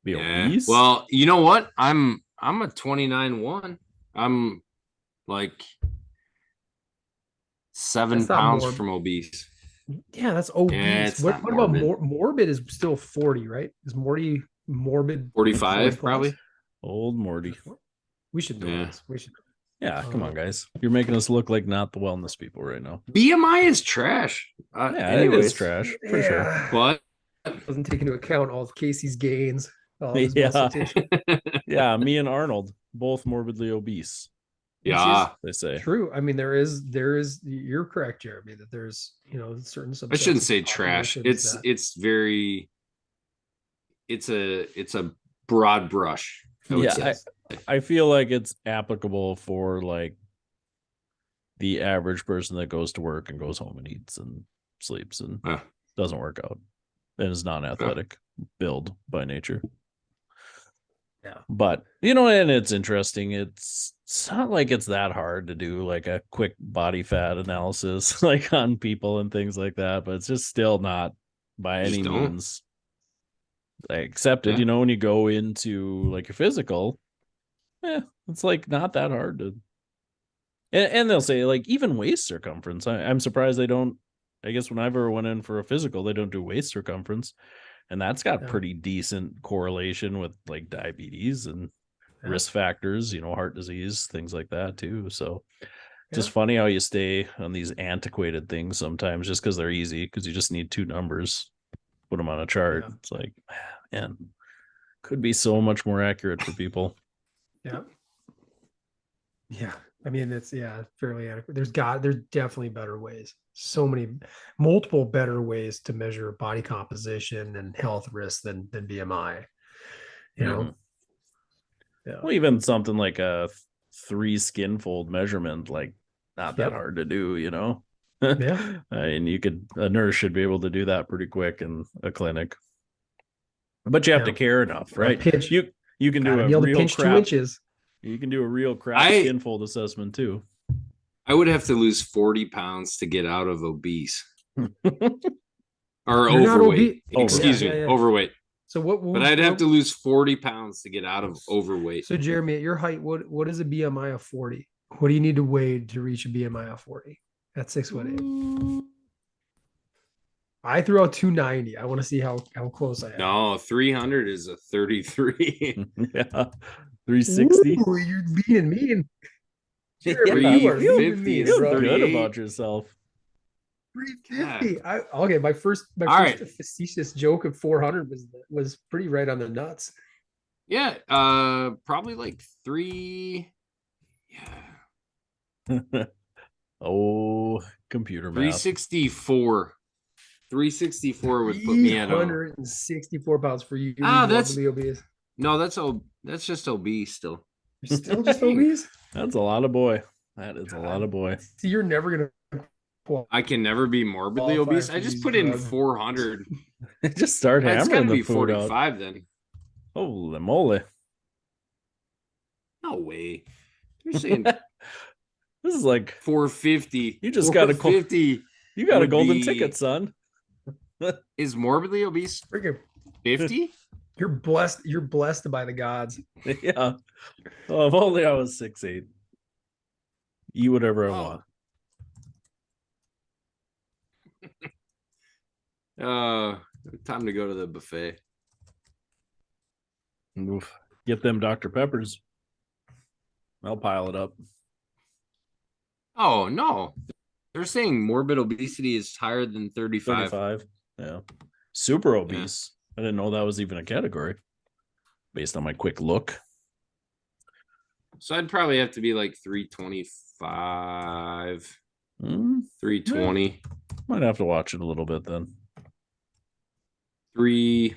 Be obese? Well, you know what? I'm a 29.1. I'm like 7 pounds from obese. Yeah, that's obese. Yeah, what about morbid is still 40, right? Is morbid 45 probably? Old Morty. We should know this. We should. Yeah, come on, guys. You're making us look like not the wellness people right now. BMI is trash. It is trash for sure. But doesn't take into account all of Casey's gains. Yeah, me and Arnold both morbidly obese. Yeah, they say. True. I mean, there is. You're correct, Jeremy. That there's certain. I shouldn't say trash. It's very. It's a broad brush. I feel like it's applicable for like the average person that goes to work and goes home and eats and sleeps and doesn't work out and is non-athletic build by nature. Yeah. But and it's interesting. It's not like it's that hard to do like a quick body fat analysis like on people and things like that, but it's just still not by any means accepted. When you go into like your physical, it's like not that hard to. And they'll say like even waist circumference. I'm surprised they don't. I guess when I've ever went in for a physical, they don't do waist circumference, and that's got pretty decent correlation with like diabetes and risk factors. Heart disease, things like that too. So just funny how you stay on these antiquated things sometimes just because they're easy, because you just need two numbers, put them on a chart. It's like, man, could be so much more accurate for people. Yeah. I mean, it's fairly adequate. There's definitely better ways. So many, multiple better ways to measure body composition and health risk than BMI. Well, even something like a 3 skin fold measurement, like not that hard to do, and a nurse should be able to do that pretty quick in a clinic. But you have to care enough, right? You can do a real crap. 2 inches. You can do a real crap skin fold assessment too. I would have to lose 40 pounds to get out of obese or overweight. Excuse me, overweight. So but I'd have to lose 40 pounds to get out of overweight. So Jeremy, at your height, what is a BMI of 40? What do you need to weigh to reach a BMI of 40? At 6'8". I threw out 290. I want to see how close I am. No, 300 is a 33. 360. Ooh, you're being mean. You are feel good about yourself. 350. Okay, my first facetious joke of 400 was pretty right on the nuts. Yeah, probably like 3. Yeah. Oh, computer math. 364. 364 would put me at 164 pounds for you. That's obese. No, that's just obese still. You're still just obese? That's a lot of boy. That is a lot of boy. See, you're never gonna. I can never be morbidly obese. I just put in 400. Just start hammering the food 45 out. Then. Holy moly! No way. You're saying This is like 450. You just got a 450 you got a would golden be- ticket, son. Is morbidly obese Freaking, 50? you're blessed. You're blessed by the gods. Yeah. Oh, if only I was 6'8". Eat whatever I want. Time to go to the buffet. Oof. Get them Dr. Peppers. I'll pile it up. Oh no. They're saying morbid obesity is higher than 35. 35. Yeah. Super obese. I didn't know that was even a category based on my quick look. So I'd probably have to be like 325, Mm, 320, might have to watch it a little bit then. 3.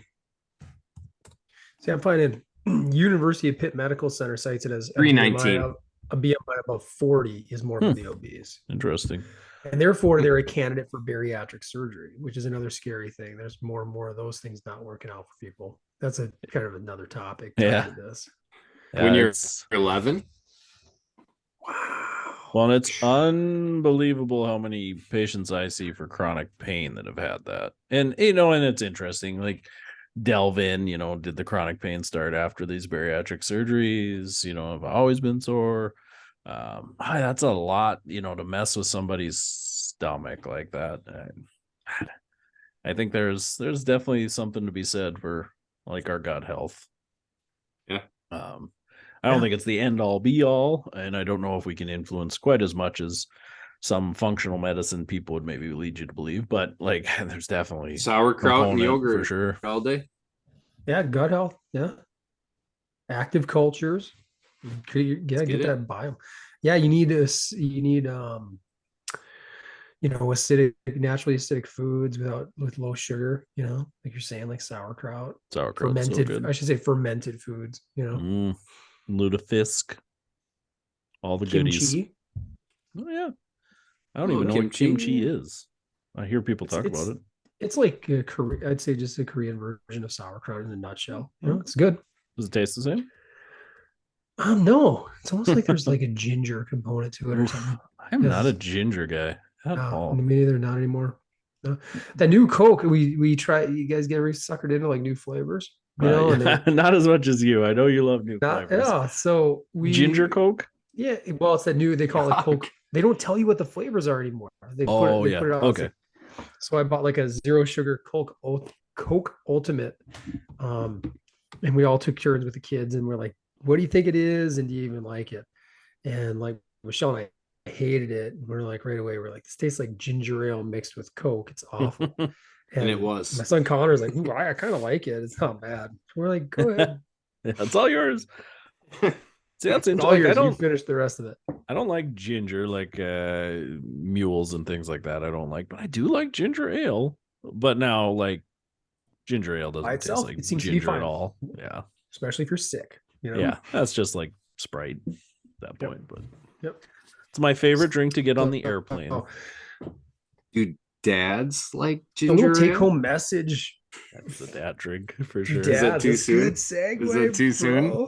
See, I'm finding University of Pitt Medical Center cites it as 319. A BMI above 40 is morbidly obese. Interesting. And therefore, they're a candidate for bariatric surgery, which is another scary thing. There's more and more of those things not working out for people. That's a kind of another topic. Yeah. This. When you're It's 11. Wow. well, and it's unbelievable how many patients I see for chronic pain that have had that. And and it's interesting, like delve in, did the chronic pain start after these bariatric surgeries? Have always been sore. That's a lot, to mess with somebody's stomach like that. I think there's definitely something to be said for like our gut health. Yeah. I don't think it's the end all be all, and I don't know if we can influence quite as much as some functional medicine people would maybe lead you to believe, but like there's definitely Sauerkraut and yogurt for sure all day. Yeah, gut health. Yeah. Active cultures. Get that biome. Yeah, you need naturally acidic foods with low sugar, like you're saying, like sauerkraut, fermented, so good. I should say fermented foods, lutefisk, all the goodies. kimchi. Oh yeah. I don't even know what kimchi is. I hear people talk about it. It's like I'd say just a Korean version of sauerkraut in a nutshell. It's good. Does it taste the same? No, it's almost like there's like a ginger component to it or something. I'm not a ginger guy at all. Me neither, not anymore. No. That new Coke, we try. You guys get suckered into like new flavors, not as much as you. I know you love new flavors. Yeah, so ginger Coke. Yeah, well, it's that new. They call it Coke. They don't tell you what the flavors are anymore. They put it out. Okay. So I bought like a 0 sugar Coke Ultimate, and we all took turns with the kids, and we're like, "What do you think it is? And do you even like it?" And like Michelle and I hated it. We're like right away. We're like, "This tastes like ginger ale mixed with Coke. It's awful." And it was. My son Connor's like, "Ooh, I kind of like it. It's not bad." We're like, "Go ahead." Yeah, it's all yours. See, that's all interesting. yours. You finish the rest of it. I don't like ginger, like mules and things like that. I don't like, but I do like ginger ale. But now, like ginger ale doesn't taste like ginger at all. Yeah, especially if you're sick. Yeah, that's just like Sprite at that point. But it's my favorite drink to get on the airplane. Dude, dads like ginger. A little take-home message. That's a dad drink for sure. Is that too soon? Good segue, is that too soon?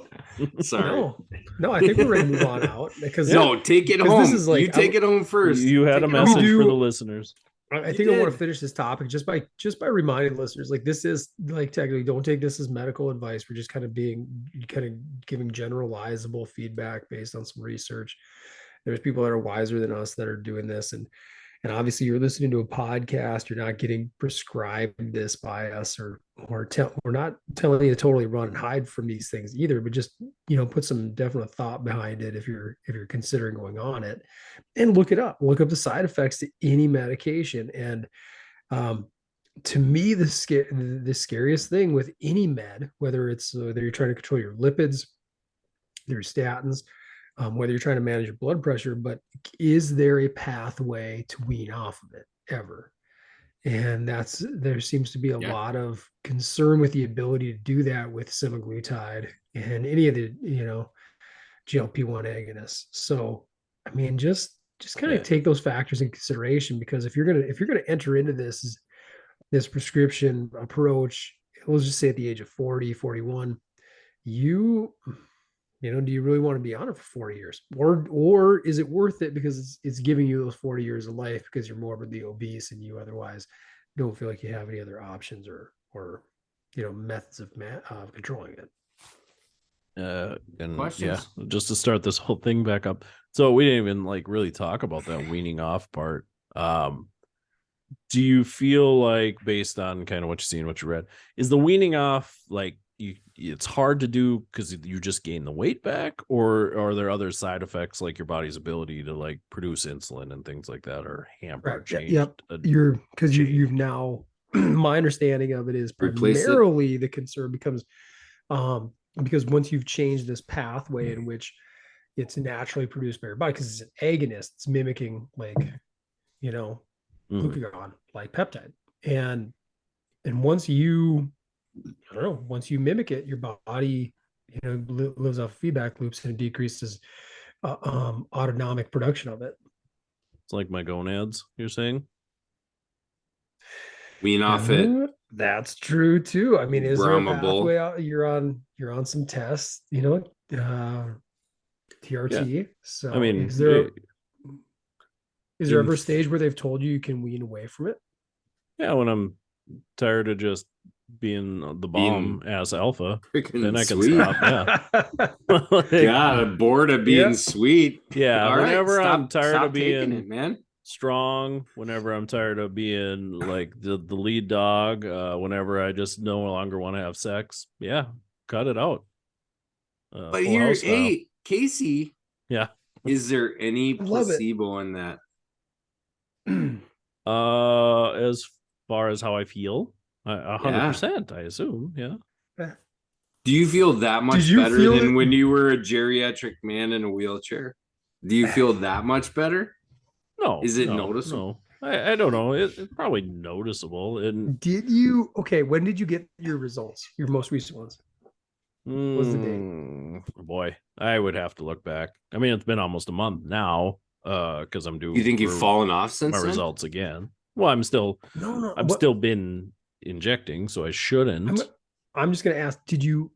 Sorry. No, I think we're ready to move on out because take it home. This is like, you take it home first. You had a message for the listeners. I think I want to finish this topic just by reminding listeners, like this is like technically don't take this as medical advice. We're just kind of giving generalizable feedback based on some research. There's people that are wiser than us that are doing this, and obviously you're listening to a podcast. You're not getting prescribed this by us, or we're not telling you to totally run and hide from these things either, but just, put some definite thought behind it if you're considering going on it, and look up the side effects to any medication. And to me, the scariest thing with any med, whether you're trying to control your lipids, your statins, whether you're trying to manage your blood pressure, but is there a pathway to wean off of it ever? And there seems to be a lot of concern with the ability to do that with semaglutide and any of the, GLP-1 agonists. So, I mean, just kind of take those factors in consideration, because if you're going to enter into this prescription approach, we'll just say at the age of 40, 41, you Do you really want to be on it for 40 years? Or is it worth it because it's giving you those 40 years of life because you're morbidly obese and you otherwise don't feel like you have any other options or methods of controlling it? And Questions? yeah, just to start this whole thing back up. So we didn't even like really talk about that weaning off part. Do you feel like, based on kind of what you see and what you read, is the weaning off like it's hard to do because you just gain the weight back, or are there other side effects like your body's ability to like produce insulin and things like that are hampered? Right. Yep. You've now my understanding of it is Replace it. primarily the concern becomes because once you've changed this pathway in which it's naturally produced by your body, because it's an agonist, it's mimicking like glucagon, like peptide, and once you mimic it, your body lives off feedback loops and it decreases autonomic production of it. It's like my gonads, you're saying? Wean off it. That's true too. I mean, is there a Brahmable. pathway you're on some tests, TRT? Yeah. So I mean, is there ever a stage where they've told you can wean away from it? Yeah, when I'm tired of just being the bomb ass alpha, then I can sweet. stop. Yeah. God, bored of being sweet. Yeah. All Whenever right, I'm tired stop of being it, man. strong, whenever I'm tired of being like the lead dog, whenever I just no longer want to have sex, yeah, cut it out. But here, hey, Casey. Yeah. Is there any placebo in that? As far as how I feel, 100%, I assume. Yeah. Do you feel that much better than when you were a geriatric man in a wheelchair? Do you feel that much better? No. Is it noticeable? No. I don't know. It's probably noticeable. And when did you get your results? Your most recent ones? What was the date? Boy, I would have to look back. I mean, it's been almost a month now. Because I'm doing. You think you've fallen off since my then? Results again? Well, I'm still. No. I've still been injecting, so I shouldn't. I'm just gonna ask: did you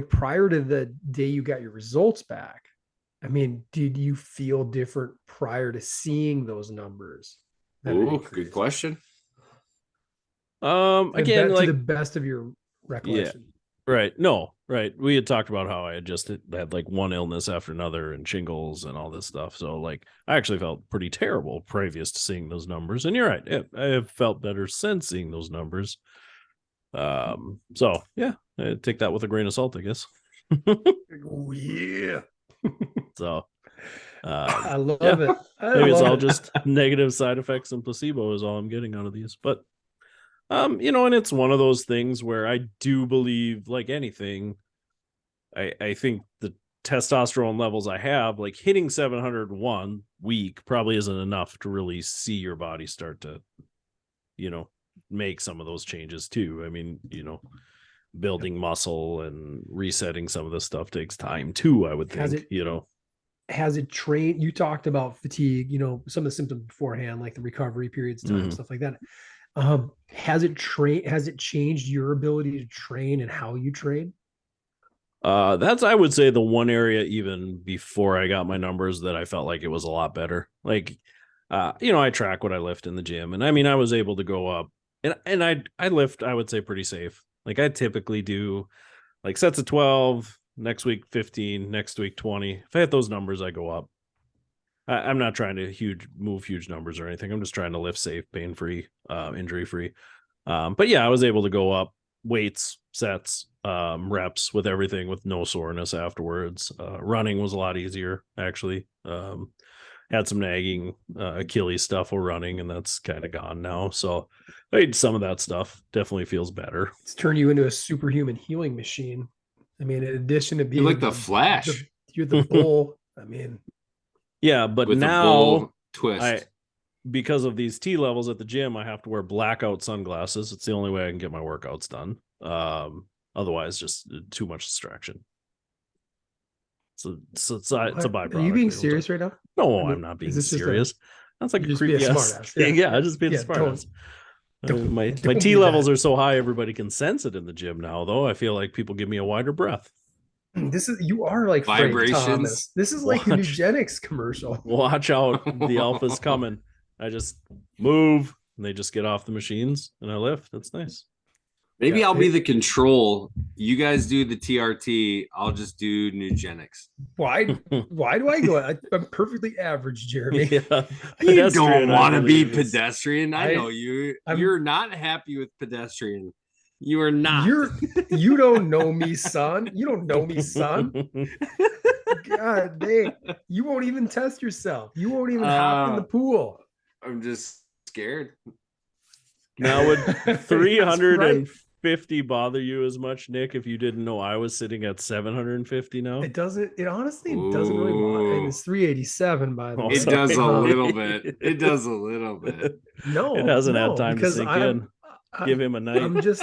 prior to the day you got your results back? I mean, did you feel different prior to seeing those numbers? Oh, good question. Again, to the best of your recollection. Yeah. Right. No, right. We had talked about how I just had like one illness after another and shingles and all this stuff. So like I actually felt pretty terrible previous to seeing those numbers. And you're right. I have felt better since seeing those numbers. So yeah, I take that with a grain of salt, I guess. Oh yeah. So I love it. Maybe it's all just negative side effects and placebo is all I'm getting out of these. But and it's one of those things where I do believe, like anything, I think the testosterone levels I have, like hitting 701 week probably isn't enough to really see your body start to, make some of those changes too. I mean, building muscle and resetting some of this stuff takes time too, I would think, Has it trained? You talked about fatigue, some of the symptoms beforehand, like the recovery periods, time, stuff like that. Has it changed your ability to train and how you train? That's, I would say, the one area even before I got my numbers that I felt like it was a lot better. Like, I track what I lift in the gym, and I mean, I was able to go up and I lift, I would say, pretty safe. Like I typically do like sets of 12, next week 15, next week 20. If I hit those numbers, I go up. I'm not trying to move huge numbers or anything. I'm just trying to lift safe, pain-free, injury-free. But yeah, I was able to go up weights, sets, reps with everything with no soreness afterwards. Running was a lot easier, actually. Had some nagging Achilles stuff while running, and that's kind of gone now. So I did some of that stuff. Definitely feels better. It's turned you into a superhuman healing machine. I mean, in addition to being you're like the Flash, you're the bull. I mean, yeah, but with now twist. Because of these T levels at the gym, I have to wear blackout sunglasses. It's the only way I can get my workouts done. Otherwise, just too much distraction. So it's a byproduct. Are you being serious right now? No, I'm not being serious. That's like a creepy ass. Yeah, just being a smartass. My T levels are so high, everybody can sense it in the gym now. Though I feel like people give me a wider breath. You are like Frank Vibrations. Thomas. This is like the Watch. Nugenics commercial. Watch out, the alpha's coming. I just move and they just get off the machines and I lift. That's nice. Maybe Yeah, I'll be the control. You guys do the TRT. I'll just do Nugenics. Why do I go? I'm perfectly average, Jeremy. Yeah. You don't Pedestrian, I want to be believe, is- pedestrian. I know you. You're not happy with pedestrian. You are not. You don't know me, son. You don't know me, son. God dang. You won't even test yourself. You won't even hop in the pool. I'm just scared. Now would That's 350 bother you as much, Nick, if you didn't know I was sitting at 750 now? It doesn't. It honestly doesn't really want. And it's 387 by the way. Oh, It sorry. does a little bit. It does a little bit. No, It hasn't had time to because sink in. Give him a night. I'm just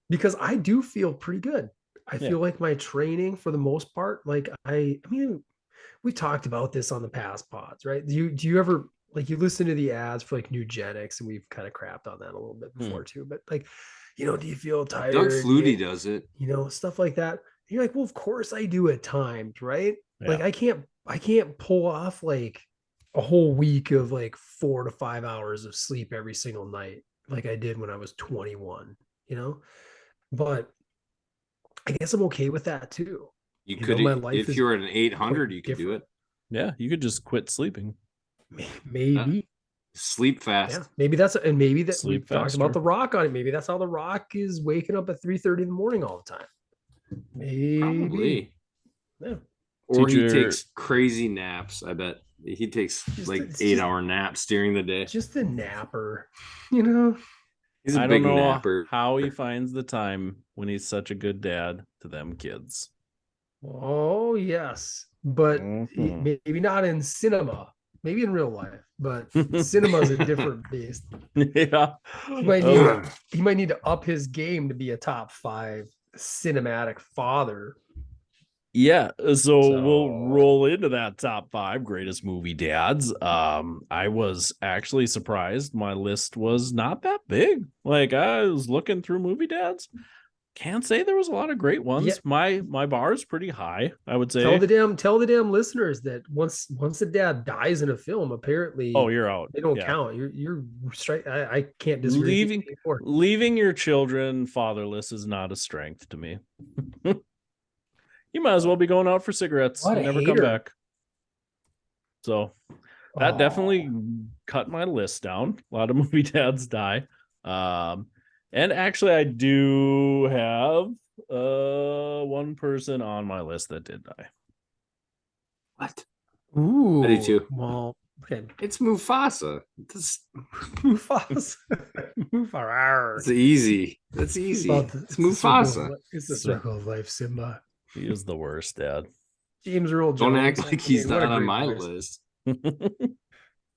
because I do feel pretty good. I feel like my training for the most part, like I mean, we talked about this on the past pods, right? Do you ever like you listen to the ads for like Nugenics, and we've kind of crapped on that a little bit before too, but like, do you feel tired? Doug Flutie does it. Stuff like that. And you're like, well, of course I do at times, right? Yeah. Like I can't pull off like a whole week of like 4 to 5 hours of sleep every single night like I did when I was 21, but I guess I'm okay with that too. You could, my life if is you're at an 800, you could do it. Yeah, you could just quit sleeping. Maybe. Sleep fast. Yeah, maybe that's we Sleep talked faster. about The Rock on it. Maybe that's how The Rock is waking up at 3:30 in the morning all the time. Maybe. Probably. Yeah. Or Teacher- he takes crazy naps. I bet he takes like it's 8-hour naps during the day. Just a napper, He's a I big don't know napper. how he finds the time when he's such a good dad to them kids. Oh yes, but Mhm. maybe not in cinema. Maybe in real life, but cinema is a different beast. Yeah. He might need to up his game to be a top 5 cinematic father. Yeah, so So- we'll roll into that top 5 greatest movie dads. I was actually surprised my list was not that big. Like I was looking through movie dads. Can't say there was a lot of great ones. Yeah. My bar is pretty high, I would say. Tell the damn listeners that once the dad dies in a film, apparently You're out. they don't Yeah. count. You're straight. I can't disagree. with you anymore. Leaving your children fatherless is not a strength to me. You might as well be going out for cigarettes What and a never come hater. back. So that Oh. definitely cut my list down. A lot of movie dads die. And actually I do have one person on my list that did die. What? Ooh. I do too. Well, okay. It's Mufasa. Mufasa. Mufasa. That's easy. That's easy. It's Mufasa. It's the circle of life, Simba. He is the worst dad. James Earl Jones. Don't act like he's What not a on great my voice. list.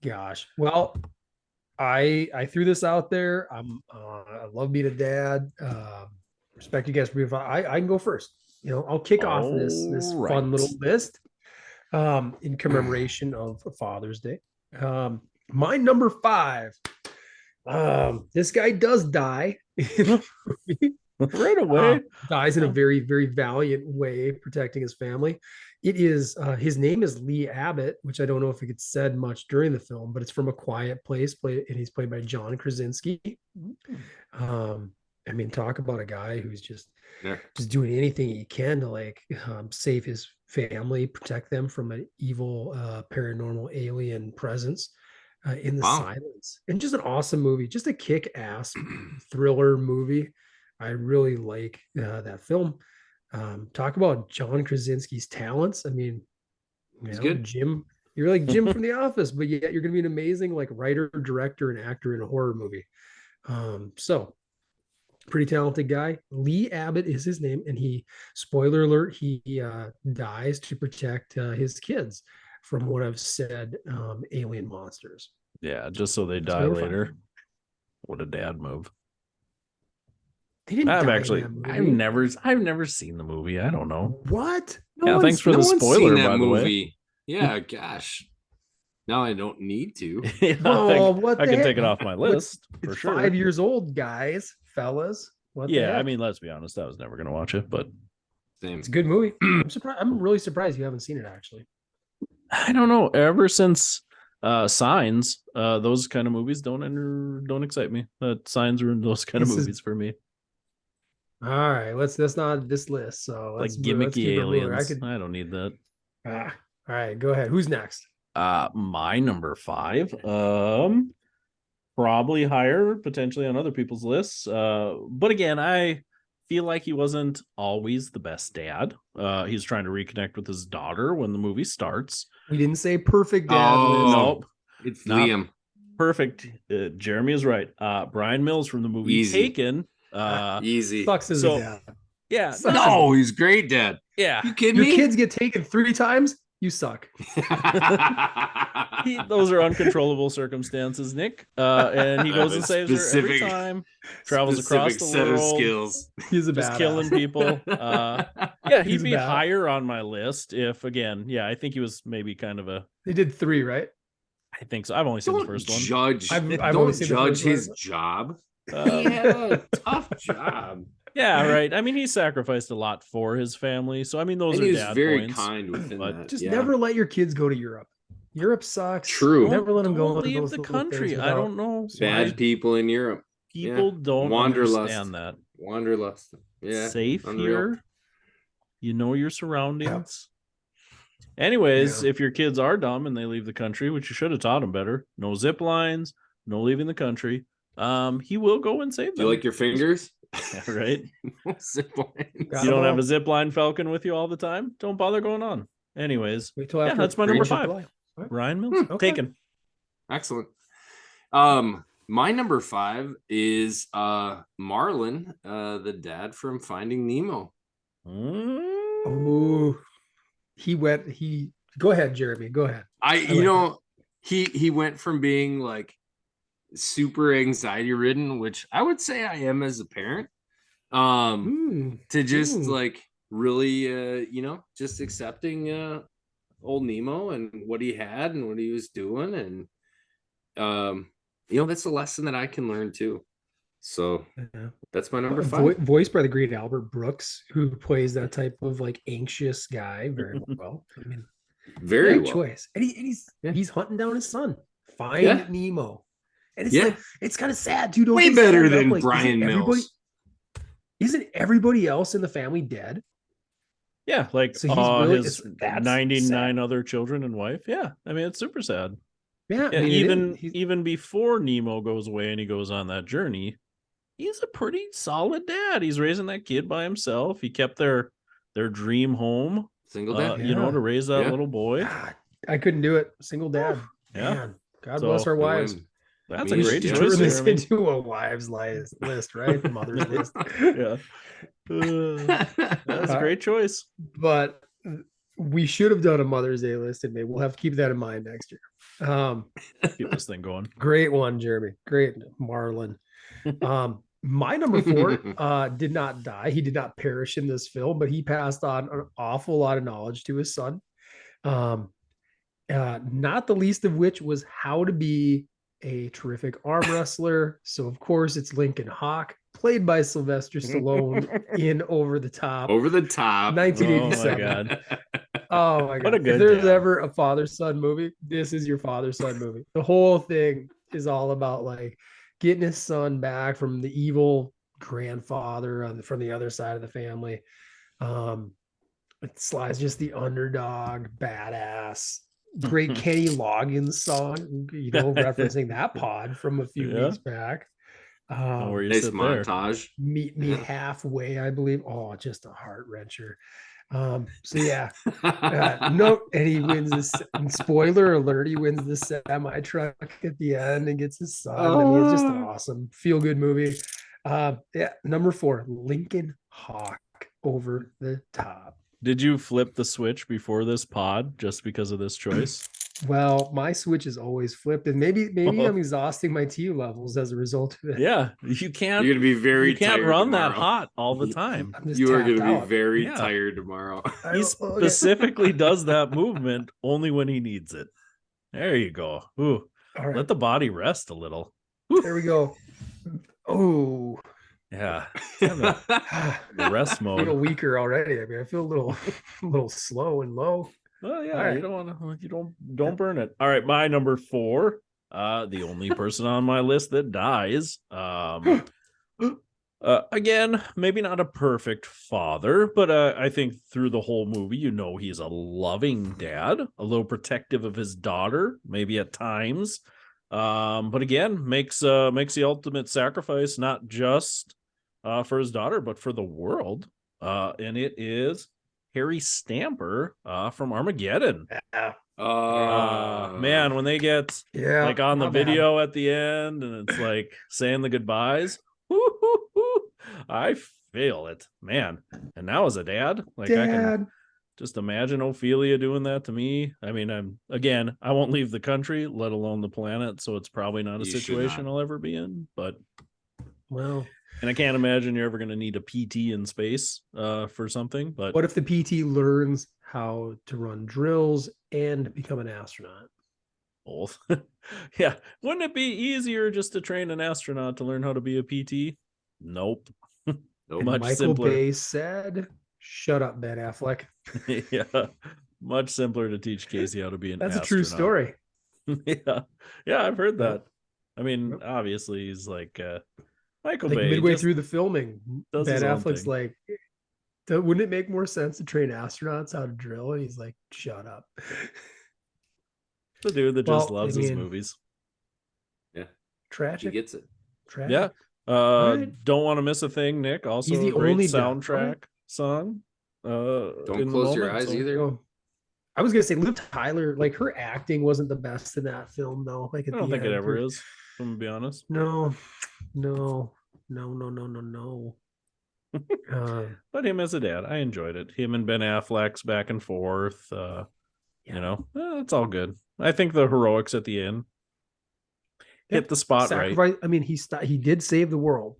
Gosh. Well, I threw this out there. I love being a dad. Respect you guys for I can go first. I'll kick off this All fun right. little list in commemoration of Father's Day. My number 5. This guy does die. Right away. Dies in a very, very valiant way, protecting his family. It is his name is Lee Abbott, which I don't know if it gets said much during the film, but it's from A Quiet Place, and he's played by John Krasinski. I mean, talk about a guy who's just doing anything he can to save his family, protect them from an evil paranormal alien presence in the silence. And just an awesome movie, just a kick-ass thriller movie. I really like that film. Talk about John Krasinski's talents. I mean, He's good. Jim. You're like Jim from The Office, but yet you're going to be an amazing writer, director, and actor in a horror movie. So pretty talented guy. Lee Abbott is his name, and spoiler alert, he dies to protect his kids from what I've said, alien monsters. Yeah, just so they die later. What a dad move. I've never seen the movie. I don't know. What? Thanks for the spoiler, by the way. Yeah, gosh. Now I don't need to. I can take it off my list for It's sure. 5 years old, guys, fellas. I mean, let's be honest. I was never going to watch it, but Same. It's a good movie. I'm surprised. I'm really surprised you haven't seen it actually. I don't know. Ever since Signs, those kind of movies don't excite me. Signs are those kind of This is- movies for me. All right, that's not this list. So Like let's gimmicky keep it moving. aliens. I don't need that. All right, go ahead. Who's next? My number 5. Probably higher potentially on other people's lists. But again, I feel like he wasn't always the best dad. He's trying to reconnect with his daughter when the movie starts. We didn't say perfect dad. Oh, Nope. It's Not Liam. Perfect. Jeremy is right. Brian Mills from the movie Easy. Taken. Easy. Sucks as so- a dad. Yeah. Sucks. No, he's great, Dad. Yeah. You kidding Your me? kids get taken 3 times. You suck. Those are uncontrollable circumstances, Nick. And he goes and saves her every Specific- time. Travels across the set world. of skills. He's a Just badass. killing people. Yeah, he'd He's be bad. higher on my list if, again, yeah, I think he was maybe kind of a. They did 3, right? I think so. I've only seen Don't the first one. judge. I've only Don't seen the judge first one. his job. He Uh, had a tough job, yeah, right. I mean, he sacrificed a lot for his family, so I mean, those and are he was dad very points. kind within but that. Just yeah. never let your kids go to Europe. Europe sucks. True. Never let them go Don't to leave those the little country. things I without- don't know. Bad why people in Europe. people don't Wanderlust. understand that. Wanderlust. Yeah. Safe unreal. here. You know your surroundings. Anyways, Yeah. if your kids are dumb and they leave the country, which you should have taught them better, no zip lines, no leaving the country. He will go and save Do them. you like your fingers? Yeah, right? Zip lines. Got You don't them have all. a zip line Falcon with you all the time? Don't bother going on. Anyways, Wait till yeah, after that's my number Fourth of 5. July. Ryan Mills. Okay. Taken. Excellent. My number 5 is Marlin, the dad from Finding Nemo. Mm. Oh, he go ahead, Jeremy. Go ahead. He went from being like super anxiety ridden, which I would say I am as a parent, to just like really just accepting old Nemo and what he had and what he was doing, and that's a lesson that I can learn too. So that's my number 5. Voiced by the great Albert Brooks, who plays that type of like anxious guy very well. I mean, Very great well. choice. And he's hunting down his son. Find Yeah. Nemo. And it's Yeah. like it's kind of sad too. Don't Way they better set it up than like, Brian Mills. Isn't everybody else in the family dead? Yeah, like So he's really- his that's 99 sad. other children and wife. Yeah, I mean, it's super sad. Yeah, Yeah, I mean, even before Nemo goes away and he goes on that journey, he's a pretty solid dad. He's raising that kid by himself. He kept their dream home, Single dad. Yeah. to raise that Yeah. little boy. God, I couldn't do it. Single dad. Yeah. Man, God So, bless our wives. That's Me a great too. choice. Turn this Jeremy. into a wives list, right? The mother's list. Yeah, that's a great choice. But we should have done a Mother's Day list, and maybe we'll have to keep that in mind next year. Keep this thing going. Great one, Jeremy. Great, Marlon. My number 4 did not die. He did not perish in this film, but he passed on an awful lot of knowledge to his son. Not the least of which was how to be a terrific arm wrestler. So of course it's Lincoln Hawk, played by Sylvester Stallone in Over the Top. Over the top. 1987. Oh my God. Oh my god! What a good if there's dad. ever a father-son movie, this is your father-son movie. The whole thing is all about like getting his son back from the evil grandfather from the other side of the family. Sly's just the underdog, badass. Great Kenny Loggins song, referencing that pod from a few Yeah. weeks back. Where you Nice sit there. montage. Meet me halfway, I believe. Oh, just a heart wrencher. So yeah, no, and he wins this. And spoiler alert: he wins the semi truck at the end and gets his son. I mean, it's just an awesome feel good movie. Yeah, number 4, Lincoln Hawk, Over the Top. Did you flip the switch before this pod just because of this choice? Well, my switch is always flipped, and maybe I'm exhausting my T levels as a result of it. Yeah, you can't. You're gonna be very You can't tired run that tomorrow. hot all the time. I'm just You are tapped gonna out. be very Yeah. tired tomorrow. He specifically does that movement only when he needs it. There you go. Ooh, All right. let the body rest a little. There we go. Oh, Yeah. The rest I feel mode. weaker already. I mean, I feel a little, a little slow and low. Well, yeah, All right. you don't want to, you don't burn it. All right, my number 4, the only person on my list that dies. Again, maybe not a perfect father, but I think through the whole movie, he's a loving dad, a little protective of his daughter, maybe at times. But again, makes the ultimate sacrifice, not just for his daughter, but for the world. And it is Harry Stamper from Armageddon. Yeah. Man, when they get Yeah. like on the not bad. video at the end and it's like saying the goodbyes, I feel it, man. And now as a dad, like I can Dad. just imagine Ophelia doing that to me. I mean, I won't leave the country, let alone the planet, so it's probably not a You should situation not. I'll ever be in. But Well, and I can't imagine you're ever going to need a PT in space for something. But what if the PT learns how to run drills and become an astronaut? both, yeah, wouldn't it be easier just to train an astronaut to learn how to be a PT? Nope. Nope. Much Michael simpler. Bay said, "Shut up, Ben Affleck." Yeah, much simpler to teach Casey how to be an That's astronaut. a true story. Yeah, I've heard that. Yep. I mean, Yep. obviously he's like Michael Like Bay midway just through the filming, does Ben his own Affleck's thing. like, wouldn't it make more sense to train astronauts how to drill? And he's like, shut up. The dude that just Well, loves I his mean, movies. Yeah, he tragic. gets it. Tragic. Yeah. right. Don't want to miss a thing, Nick. He's Also the a great only dad. soundtrack song. Don't In the close your moment. eyes So either. Oh, I was gonna say Liv Tyler, like her acting wasn't the best in that film, though. Like I at don't the think it end, ever is, if I'm gonna be honest. no, no, no, no, no, no, no. But him as a dad, I enjoyed it. Him and Ben Affleck's back and forth. Yeah. It's all good. I think the heroics at the end hit the spot right. Sacrifice. I mean, he did save the world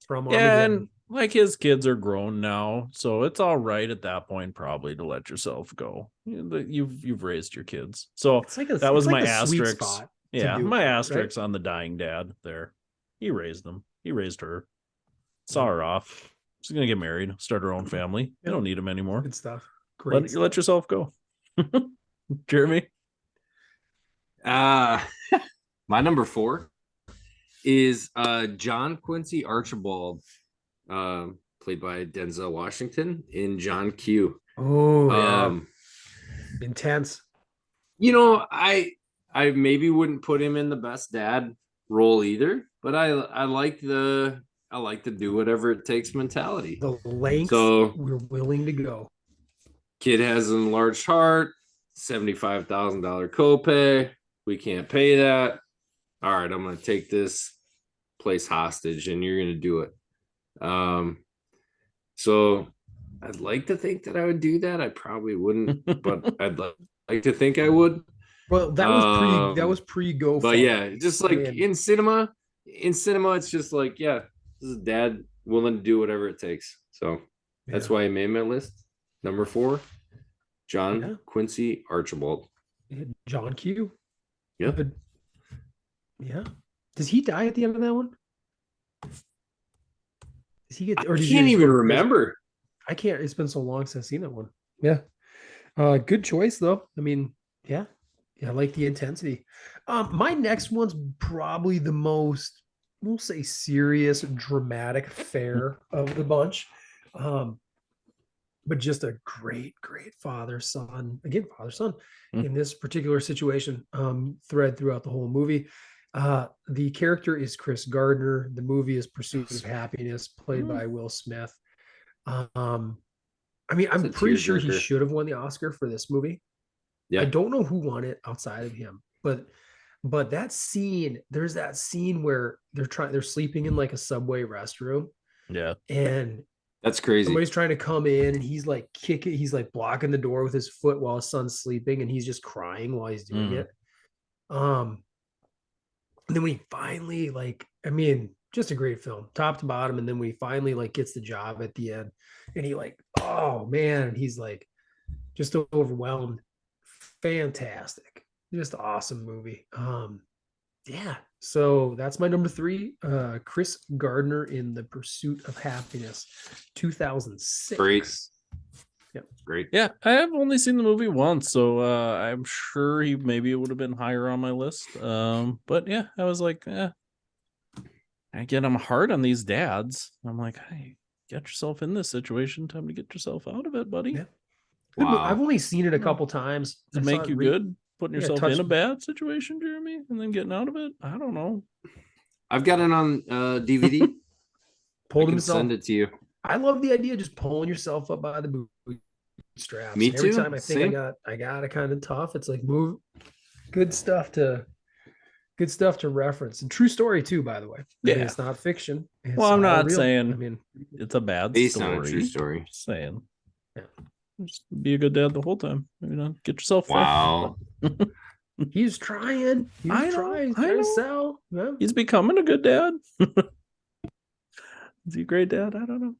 from Yeah, Armageddon. and like his kids are grown now, so it's all right at that point probably to let yourself go. You've raised your kids, so It's like that was it's my like the sweet asterisk. spot. Yeah, do my it, right? asterisk on the dying dad there. He raised them. He raised her. Saw her off. She's gonna get married, start her own family. You don't need him anymore. Good stuff. Great. Let yourself go. Jeremy. My number 4 is John Quincy Archibald, played by Denzel Washington in John Q. Oh yeah. Intense. I maybe wouldn't put him in the best dad role either, but I like the do whatever it takes mentality. The lengths So we're willing to go. Kid has an enlarged heart, $75,000 copay. We can't pay that. All right, I'm going to take this place hostage, and you're going to do it. So I'd like to think that I would do that. I probably wouldn't, but I'd like to think I would. Well, that was pre go. But yeah, just like in cinema, it's just like, yeah, this is dad willing to do whatever it takes. So that's why I made my list. Number 4, John Quincy Archibald. John Q. Yep. Yeah. Does he die at the end of that one? Does he get? Or I can't even remember. I can't. It's been so long since I've seen that one. Yeah. Good choice though. I mean, yeah. I like the intensity. My next one's probably the most, we'll say, serious, dramatic affair of the bunch. But just a great father-son in this particular situation, thread throughout the whole movie. The character is Chris Gardner. The movie is Pursuit of Happiness, played by Will Smith. I mean, I'm pretty sure he should have won the Oscar for this movie. Yeah. I don't know who won it outside of him, but that scene, there's that scene where they're sleeping in like a subway restroom. Yeah. And that's crazy. Somebody's trying to come in and he's like kicking, he's like blocking the door with his foot while his son's sleeping, and he's just crying while he's doing it. And then when he finally, like, I mean, just a great film, top to bottom. And then when he finally like gets the job at the end, and he like, oh man, he's like just overwhelmed. Fantastic, just awesome movie. Yeah. So that's my number 3. Chris Gardner in The Pursuit of Happiness, 2006. Great. Yep. Great. Yeah, I have only seen the movie once, so I'm sure he maybe it would have been higher on my list. But yeah, I was like, again, I'm hard on these dads. I'm like, hey, get yourself in this situation. Time to get yourself out of it, buddy. Yeah. Wow. I've only seen it a couple times. Does it make you good? Putting yourself in a bad situation, Jeremy, and then getting out of it? I don't know. I've got it on DVD. Pulled I can himself. send it to you. I love the idea of just pulling yourself up by the bootstraps. Me And every too. time I think Same. I got it kind of tough. It's like move. Good stuff to reference, and true story too. By the way, I mean, Yeah. it's not fiction. It's Well, I'm all not real. saying I mean, it's a bad Based story. on a true story. Just saying. Yeah. Just be a good dad the whole time. Maybe not get yourself fucked. Wow. he's trying. I He's know, trying. He's I trying to know. sell. Yeah. He's becoming a good dad. Is he a great dad? I don't know.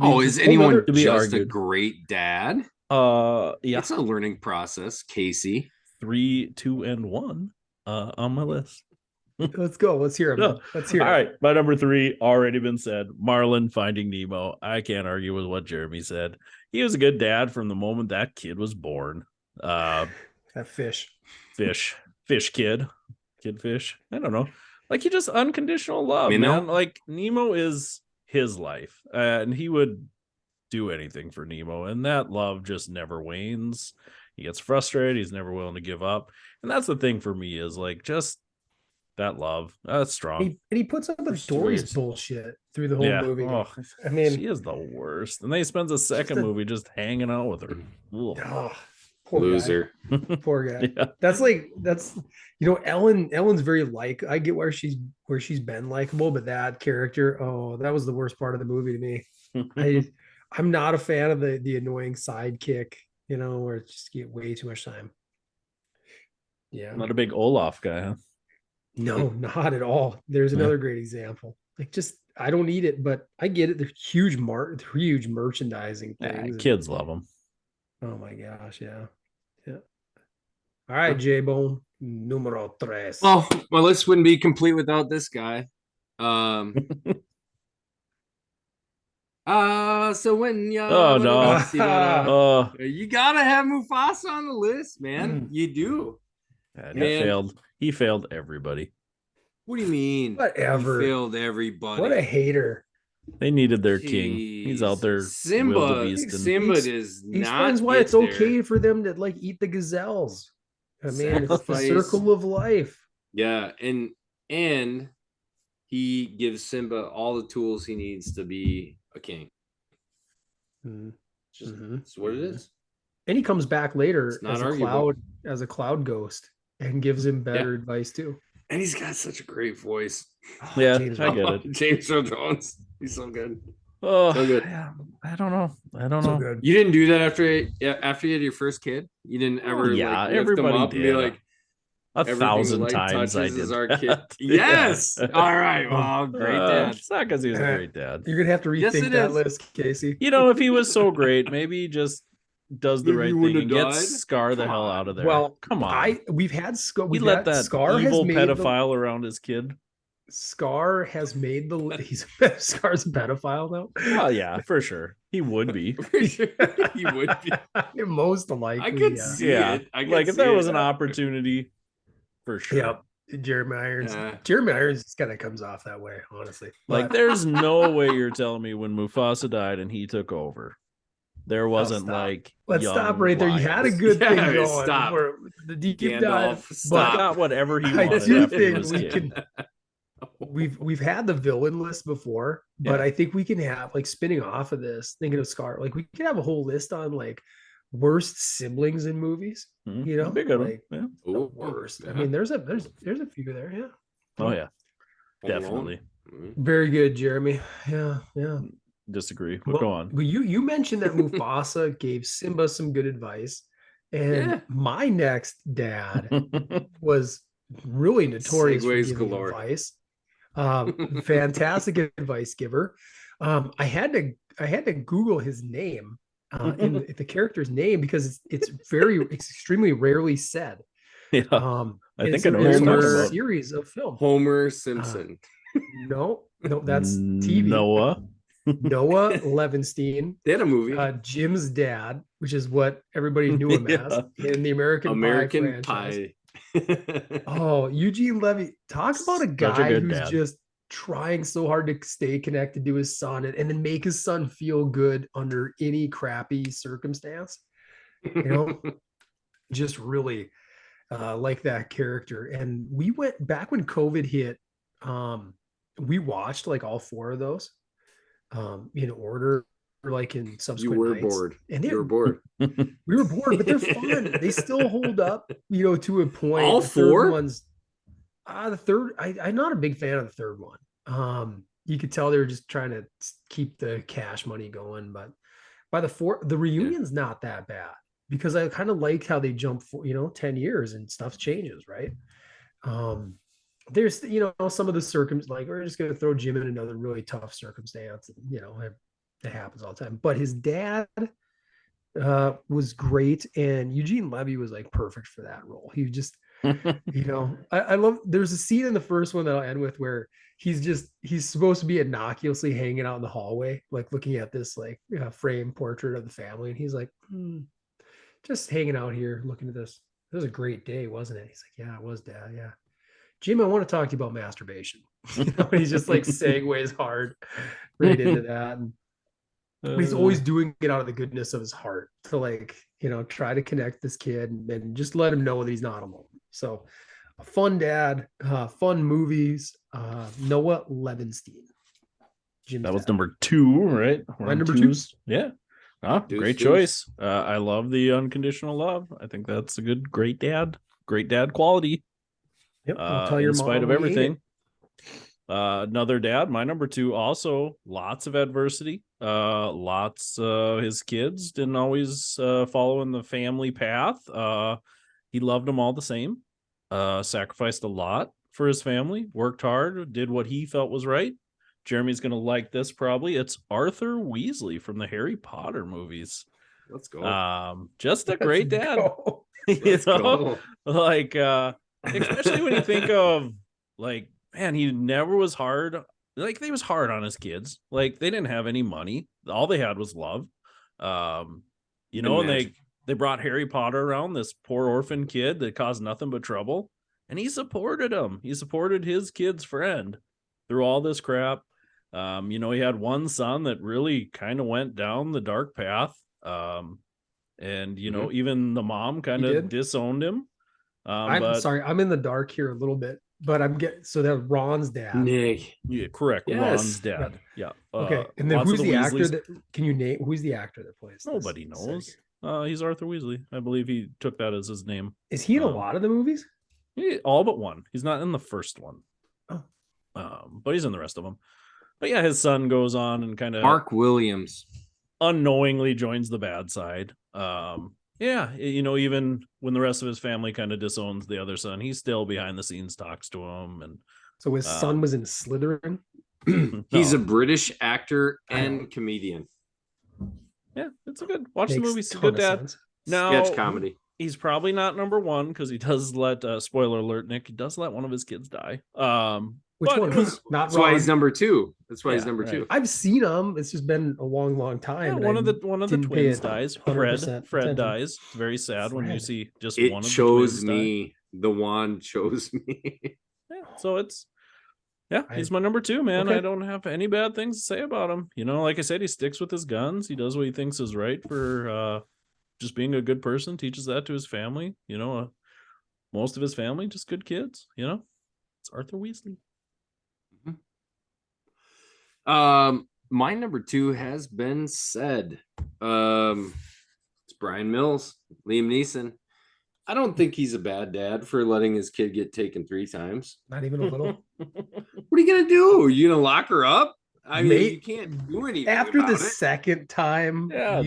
Oh, is anyone to be just a argued. great dad? Yeah. It's a learning process, Casey. 3, 2, and 1 on my list. Let's go. Let's hear him. Yeah. Let's hear All it. right, my number 3 already been said. Marlin Finding Nemo. I can't argue with what Jeremy said. He was a good dad from the moment that kid was born. That fish. Fish kid fish. I don't know. Like he just unconditional love, Minnow? man. Like Nemo is his life, and he would do anything for Nemo, and that love just never wanes. He gets frustrated. He's never willing to give up, and that's the thing for me is like just that love. That's strong. And he puts up with Dory's bullshit through the whole Yeah. movie. Oh, I mean, she is the worst. And then he spends a second movie just hanging out with her. Ugh. oh, poor Loser. guy. Poor guy. Yeah. That's Ellen's very I get where she's been likable, but that character, that was the worst part of the movie to me. I'm not a fan of the annoying sidekick, where it just get way too much time. Yeah. Not a big Olaf guy, huh? No, not at all. There's another great example. Like I don't need it, but I get it. They're huge merchandising things. Kids love them. Oh my gosh, yeah. All right, J-Bone, numero tres. Well, my list wouldn't be complete without this guy. So when you Oh, no. you gotta have Mufasa on the list, man. You do. He failed everybody. What do you mean? Whatever. He failed everybody. What a hater. They needed their king. He's out there. Simba is He not. explains why it's okay for them to eat the gazelles. I mean, it's the Sacrifice. circle of life. Yeah, and he gives Simba all the tools he needs to be a king. It's what it is. And he comes back later It's not as a arguable. cloud ghost and gives him better advice too. And he's got such a great voice. Yeah, James I get it. James Earl Jones. He's so good. Oh, So good. Yeah, I don't know. So good. You didn't do that after you had your first kid? You didn't ever lift them everybody up and be did. like, 1,000 light times I touches did is our that. kid. Yes. All right. Well, great dad. It's not because he was a great dad. You're gonna have to Yes, rethink it that is. list, Casey. If he was so great, maybe he just does the Maybe right he thing wouldn't and have gets died. Scar the Come hell on. out of there. Well, come on. we've had Scar. He let that Scar evil has made pedophile around his kid. Scar has made the Scar's a pedophile though. Oh yeah, for sure. He would be. He would be. Most likely. I could see Yeah. it. I could Like if see there it. was an opportunity, for sure. Yep. Jeremy Irons. Yeah. Jeremy Irons just kind of comes off that way, honestly. Like But there's no way you're telling me when Mufasa died and he took over, there wasn't stop. like let's young stop right there. You had a lions. good thing Yeah, going. stop. Where the deep Gandalf, dive, He stop. but got whatever he I wanted. do after he think was we kid. can. We've had the villain list before, but Yeah. I think we can have spinning off of this, thinking of Scar. Like we could have a whole list on worst siblings in movies. Mhm. Big good one. like Yeah. the Ooh, worst. yeah. I mean, there's a few there. Yeah. Oh yeah, Home Alone. definitely. Very good, Jeremy. Yeah. Disagree, but go on. Well, you mentioned that Mufasa gave Simba some good advice, and Yeah. my next dad was really notorious for Segues giving galore. advice. Fantastic advice giver. I had to Google his name, in the character's name, because it's extremely rarely said. Yeah. I And think it's I a, know what it's you're a talking about. series of film. Homer Simpson. No, that's TV. Noah. Noah Levinstein, They had a movie, Jim's dad, which is what everybody knew him as Yeah. in the American Pie American franchise. Pie. Oh, Eugene Levy. Talk about a Such a guy good who's dad. just trying so hard to stay connected to his son and then make his son feel good under any crappy circumstance. You know, just really like that character. And we went back when COVID hit. We watched like all four of those in order, like in You subsequent were nights. bored. And You were bored. we were bored, but they're fun. They still hold up, to a point. All The third four? one's the third. I'm not a big fan of the third one. You could tell they were just trying to keep the cash money going, but by the fourth, the reunion's not that bad because I kind of like how they jump for 10 years and stuff changes, right? There's some of the like we're just gonna throw Jim in another really tough circumstance, and it happens all the time. But his dad was great, and Eugene Levy was like perfect for that role. He just I love there's a scene in the first one that I'll end with where he's supposed to be innocuously hanging out in the hallway, like looking at this like frame portrait of the family, and he's like just hanging out here looking at this. It was a great day, wasn't it? He's like, yeah, it was, Dad. Yeah. Jim, I want to talk to you about masturbation. He's just like segues hard right into that. And he's always doing it out of the goodness of his heart to like, try to connect this kid and just let him know that he's not alone. So a fun dad, fun movies, Noah Levinstein. Jim's that was dad. Number 2, right? My number 2. Yeah. Great choice. I love the unconditional love. I think that's a great dad quality. Yep. I'll tell your in spite mom of everything. Another dad, my number 2, also lots of adversity. His kids didn't always follow in the family path. He loved them all the same. Sacrificed a lot for his family, worked hard, did what he felt was right. Jeremy's going to like this probably. It's Arthur Weasley from the Harry Potter movies. Let's go. Just a great dad. Let's go. Like, especially when you think of, like, man, he never was hard. Like, he was hard on his kids. Like, they didn't have any money. All they had was love. And they brought Harry Potter around, this poor orphan kid that caused nothing but trouble. And he supported him. He supported his kid's friend through all this crap. He had one son that really kind of went down the dark path. Even the mom kind of disowned him. I'm sorry, I'm in the dark here a little bit, but so that Ron's dad. Nick. Yeah, correct. Yes. Ron's dad. Yeah. Okay. And then who's the actor that can you name? Who's the actor that plays? Nobody knows. He's Arthur Weasley. I believe he took that as his name. Is he in a lot of the movies? All but one. He's not in the first one. Oh. But he's in the rest of them. But yeah, his son goes on and kind of Mark Williams unknowingly joins the bad side. Even when the rest of his family kind of disowns the other son, he's still behind the scenes, talks to him. And so his son was in Slytherin. He's a British actor and comedian. Yeah, it's a good watch. The movie. He's a good dad. Sense. Now, sketch comedy. He's probably not number 1 because he does let spoiler alert, Nick, he does let one of his kids die. Which one? That's why he's number 2. That's why he's number 2. I've seen him. It's just been a long time. Yeah, one of the twins dies. Fred dies. It's very sad when you see just one of the twins die. The wand chose me. Yeah, so he's my number 2, man. Okay. I don't have any bad things to say about him. Like I said, he sticks with his guns. He does what he thinks is right for just being a good person, teaches that to his family. Most of his family, just good kids. It's Arthur Weasley. My number 2 has been said. It's Brian Mills, Liam Neeson. I don't think he's a bad dad for letting his kid get taken 3 times. Not even a little. What are you gonna do? You gonna lock her up? I mean, you can't do anything after the second time. Yeah,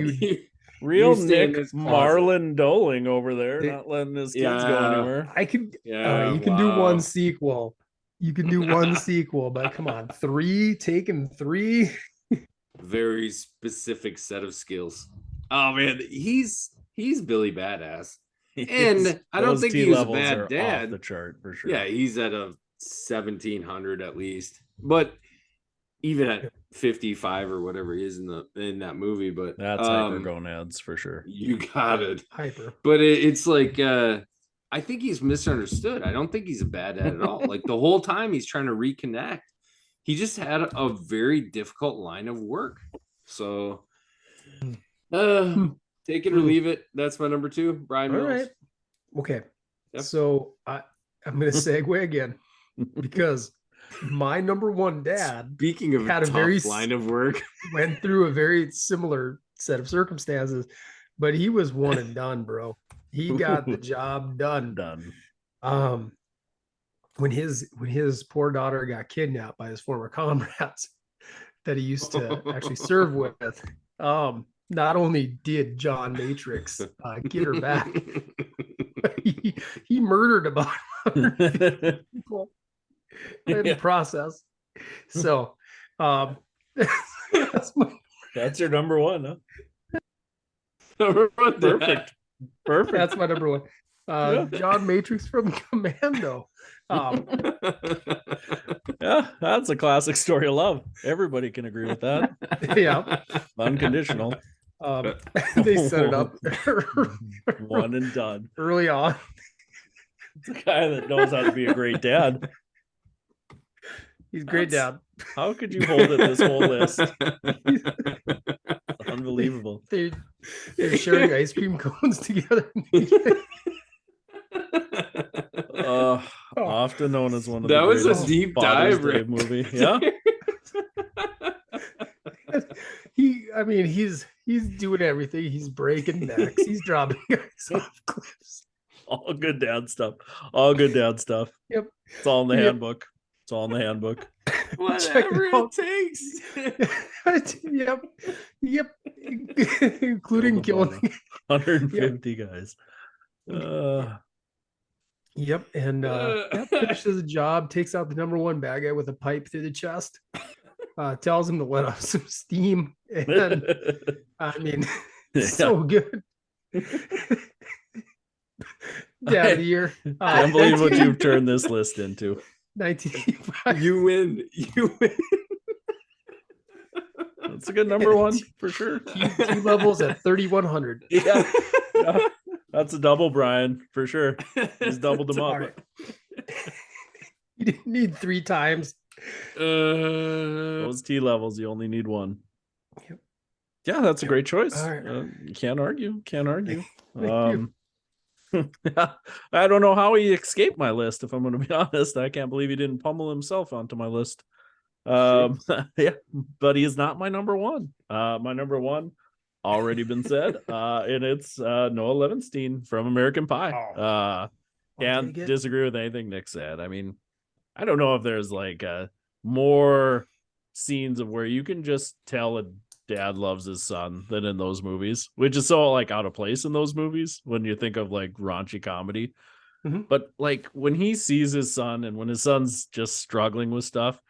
real Nick Marlon Doling over there, not letting his kids go anywhere. I could. You can do one sequel. You can do one sequel, but come on, 3 taken 3. Very specific set of skills. Oh man, he's Billy Badass. And I don't Those think T he was a levels bad are off dad. the chart for sure. Yeah, he's at a 1700 at least. But even at 55 or whatever he is in that movie, but That's hypergonads for sure. you got it. Hyper. But it's like I think he's misunderstood. I don't think he's a bad dad at all. Like the whole time he's trying to reconnect. He just had a very difficult line of work. So take it or leave it. That's my number 2, Brian Mills. All right. Okay. Yep. So I'm going to segue again because my number 1 dad Speaking of had a a very line of work, went through a very similar set of circumstances, but he was one and done, bro. He got the job done. When his poor daughter got kidnapped by his former comrades that he used to actually serve with, not only did John Matrix get her back, but he murdered about 100 people in the process. So that's your number 1, huh? Perfect. That's my number 1. John Matrix from Commando. Yeah, that's a classic story of love. Everybody can agree with that. Yeah, Unconditional. they set it up one and done early on. It's a guy that knows how to be a great dad. He's a great dad. How could you hold it this whole list? Unbelievable. They're sharing ice cream cones together. Often known as one of that the was a greatest deep Father's dive, Day right? movie. Yeah. He's doing everything. He's breaking necks. He's dropping guys off cliffs. All good dad stuff. All good dad stuff. Yep. It's all in the handbook. It's all in the handbook. Whatever it takes. Yep. Including killing 150 guys. Yep. And finishes the job, takes out the number 1 bad guy with a pipe through the chest, tells him to let off some steam. And so good. Dad of the year. Can't believe what you've turned this list into. 1985. You win. That's a good number 1 for sure. T levels at 3,100. Yeah. That's a double, Brian, for sure. He's doubled them up. Right. You didn't need 3 times. Those T levels, you only need 1. Yep. Yeah, that's a great choice. All right. You can't argue. Can't argue. Thank you. I don't know how he escaped my list, if I'm going to be honest. I can't believe he didn't pummel himself onto my list. Yeah, but he is not my number 1. My number 1 already been said, and it's Noah Levinstein from American Pie. Can't disagree with anything Nick said. I mean, I don't know if there's like more scenes of where you can just tell a dad loves his son than in those movies, which is so like out of place in those movies when you think of like raunchy comedy. Mm-hmm. But like when he sees his son and when his son's just struggling with stuff,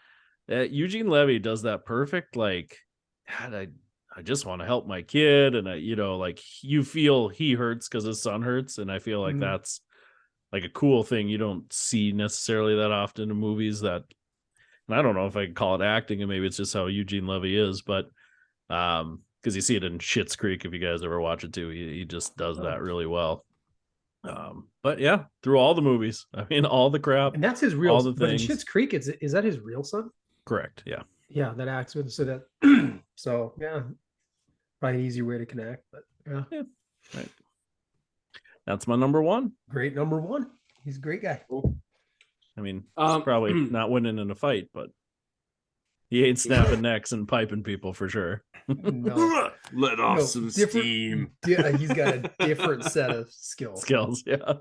Eugene Levy does that perfect. Like, God, I just want to help my kid, and like you feel he hurts because his son hurts, and I feel like that's like a cool thing you don't see necessarily that often in movies. That, and I don't know if I can call it acting, and maybe it's just how Eugene Levy is, but because you see it in Schitt's Creek if you guys ever watch it too. He just does that really well. But yeah, through all the movies, I mean, all the crap, and that's his real. all the but in things. Schitt's Creek, is that his real son? Correct. Yeah. Yeah, that acts with so that. So yeah, probably an easy way to connect, but yeah. Right. That's my number 1. Great number 1. He's a great guy. I mean, he's probably not winning in a fight, but he ain't snapping necks and piping people for sure. No. Let off some steam. He's got a different set of skills. Yeah.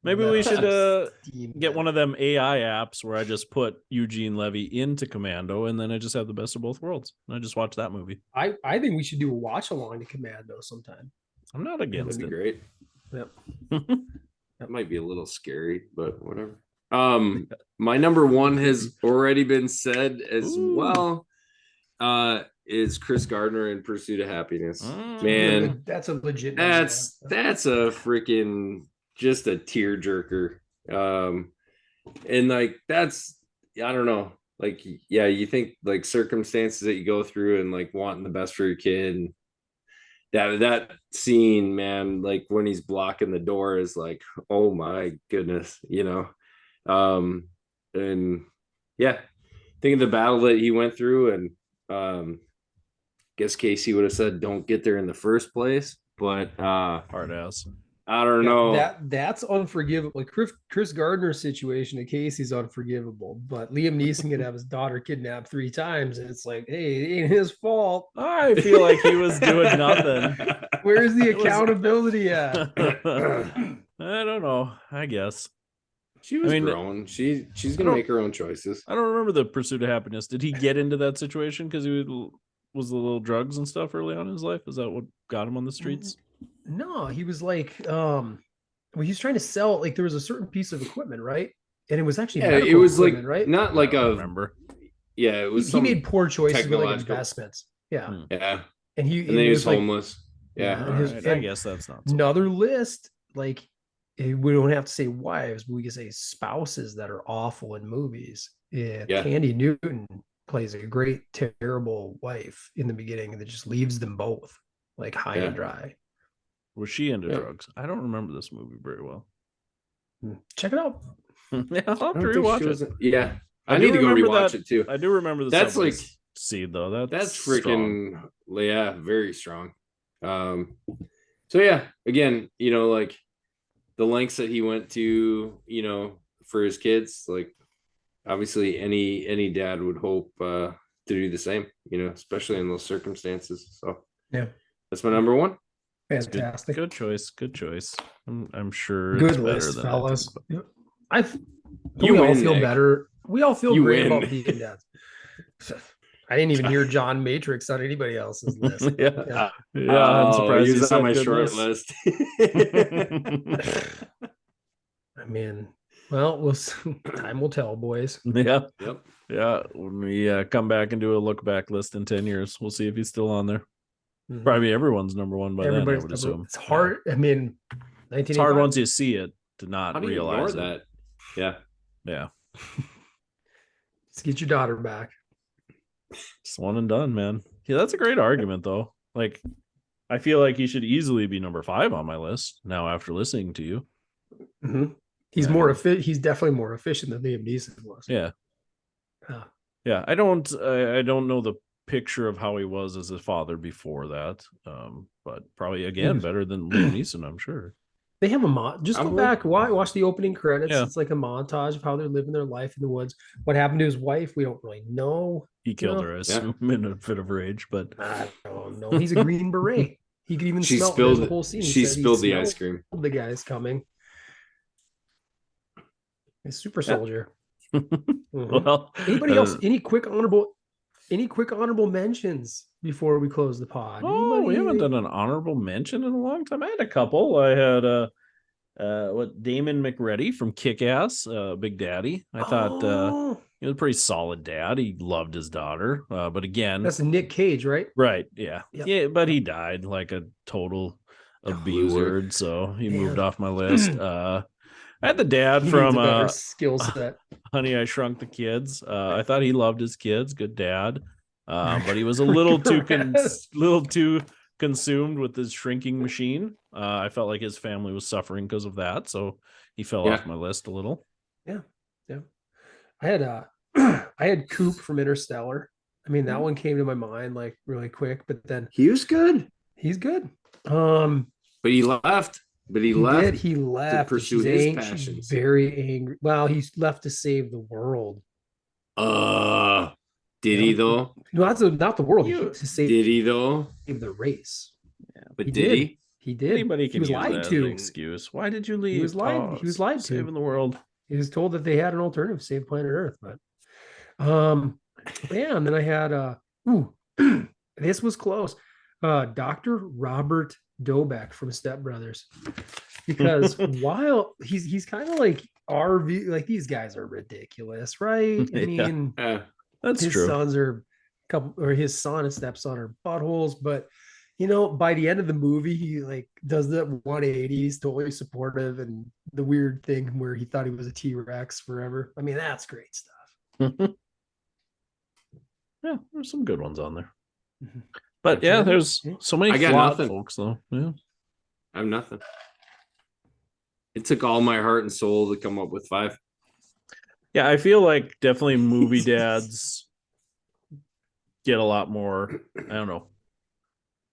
Maybe we should get one of them AI apps where I just put Eugene Levy into Commando, and then I just have the best of both worlds. And I just watch that movie. I think we should do a watch along to Commando sometime. I'm not against it. Great. Yep. That might be a little scary, but whatever. My number 1 has already been said as well. is Chris Gardner in Pursuit of Happiness. Mm. Man, That's a legit. that's a freaking just a tearjerker. And like that's I don't know. Like, yeah, you think like circumstances that you go through and like wanting the best for your kid. And that scene, man, like when he's blocking the door is like, oh my goodness, you know. And yeah, think of the battle that he went through, and guess Casey would have said don't get there in the first place, but Hard ass. I don't know. That's unforgivable. Like Chris Gardner's situation at Casey's unforgivable, but Liam Neeson could have his daughter kidnapped 3 times, and it's like, hey, it ain't his fault. I feel like he was doing nothing. Where's the accountability at? I don't know. I guess She was grown. She's gonna make her own choices. I don't remember the Pursuit of Happiness. Did he get into that situation because he was the little drugs and stuff early on in his life? Is that what got him on the streets? No, he was like, well, he was trying to sell, like there was a certain piece of equipment, right? And it was actually it was like right? not like I don't a remember. Yeah, it was. He made poor choices with like technological- investments. Yeah, Yeah, and and then he was like, homeless. Yeah, and his- Alright, I guess that's not so another list. Like we don't have to say wives, but we can say spouses that are awful in movies. Yeah, Candy Newton plays a great, terrible wife in the beginning that just leaves them both like high and dry. Was she into drugs? I don't remember this movie very well. Check it out. Yeah, I'll have to rewatch it. Yeah, I I do need to go remember rewatch that- it too. I do remember the That's Subway like- seed though. That's strong. freaking very strong. So yeah, again, you know, like the lengths that he went to, you know, for his kids, like obviously any dad would hope to do the same, you know, especially in those circumstances. So yeah, that's my number one. Fantastic. Good choice. Good choice. I'm sure Good it's better list, than fellas. You We all win, feel Nick. better. We all feel You great win. about being dads. I didn't even hear John Matrix on anybody else's list. Yeah. I'm surprised he you was said on my good short list. I mean, well, time will tell, boys. Yeah. Yep. Yeah. When we come back and do a look back list in 10 years, we'll see if he's still on there. Mhm. Probably everyone's number one by Everybody's then, I would number- assume. It's hard. I mean, It's hard once you see it to not How do you realize ignore it. that? Yeah. Yeah. Let's get your daughter back. Just one and done, man. Yeah, that's a great argument though. Like I feel like he should easily be number 5 on my list now after listening to you. Mm-hmm. He's Yeah. more efficient. He's definitely more efficient than Liam Neeson was. Yeah. Ah. Yeah. I don't know the picture of how he was as a father before that. But probably again better than Liam Neeson, I'm sure. They have a just go Probably. back, watch the opening credits. Yeah. It's like a montage of how they're living their life in the woods. What happened to his wife, we don't really know. He killed No. her, I assume, in a fit of rage, but I don't know. He's a Green Beret. He could even She smell spilled the whole scene. He She said he spilled the smelled ice cream. The guy's coming. A super Yeah. soldier. Mhm. well, Anybody else? Any quick honorable mentions before we close the pod? Oh, we haven't Anybody? done an honorable mention in a long time. I had a couple. I had Damon McReady from Kick-Ass, Big Daddy. I thought Oh, he was a pretty solid dad. He loved his daughter, but again, that's Nick Cage, right? right? Yeah, Yep. yeah. But he died like a total A B loser. word, so he Man. moved off my list. I had the dad He from needs a better skill set. Honey, I Shrunk the Kids. I thought he loved his kids. Good dad. But he was a little too consumed with his shrinking machine. I felt like his family was suffering because of that, so he fell off my list a little. I had Coop from Interstellar. I mean, that one came to my mind like really quick, but then He was good, he's good. but he left. He left to pursue He's his she's passions. very angry. Well, he's left to save the world. Did he though? No, that's not the world. You- To save Did he though? the race. But He did did. he? He did. Anybody He can was use lied that as to. an excuse. Why did you leave? was lied- he was lied to. Saving the world. He was told that they had an alternative, save planet Earth. But yeah, and then I had this was close. Dr. Robert Dobeck from Step Brothers. Because while he's kind of like our view, like these guys are ridiculous, right? I Yeah. mean, That's his true. sons are couple, or his son steps on her buttholes. But you know, by the end of the movie, he like does the 180. He's totally supportive, and the weird thing where he thought he was a T-Rex forever. I mean, that's great stuff. Yeah, there's some good ones on there. Mhm. But yeah, there's so many I got flawed nothing. folks though. Yeah. I have nothing. It took all my heart and soul to come up with 5. Yeah, I feel like definitely movie dads get a lot more, I don't know,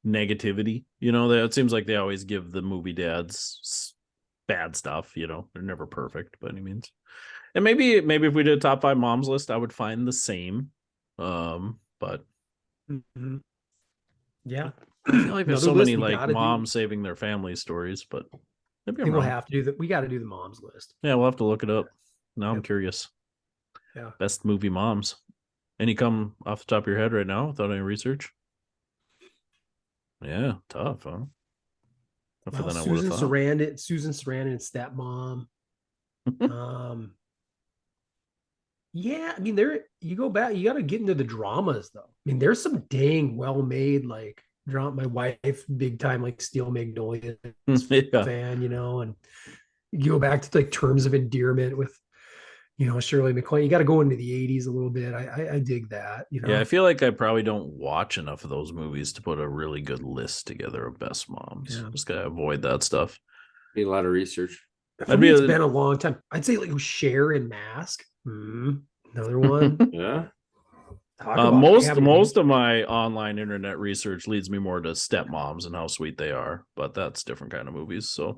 negativity. You know, it seems like they always give the movie dads bad stuff, you know. They're never perfect by any means. And maybe if we did a top 5 moms list, I would find the same. But Mhm. Yeah. I feel like there's Another so list many we like gotta do. moms saving their family stories, but maybe I I'm think we'll wrong. have to do that. We got to do the moms list. Yeah, we'll have to look it up. Now I'm Yep. curious. Yeah. Best movie moms. Any come off the top of your head right now without any research? Yeah, tough, huh? Tougher Well, than I would Susan have thought. Sarandon and stepmom. Yeah, I mean, you go back, you got to get into the dramas though. I mean, there's some dang well-made like drama. My wife, big time like Steel Magnolia Yeah. fan, you know, and you go back to like Terms of Endearment with, you know, Shirley MacLaine. You got to go into the 80s a little bit. I dig that, you know. Yeah, I feel like I probably don't watch enough of those movies to put a really good list together of best moms. Yeah. Just gotta avoid that stuff. Be a lot of research. For me, it's been a long time. I'd say like Cher and Mask. Another one. Yeah. Talk about most of my online internet research leads me more to stepmoms and how sweet they are, but that's different kind of movies. So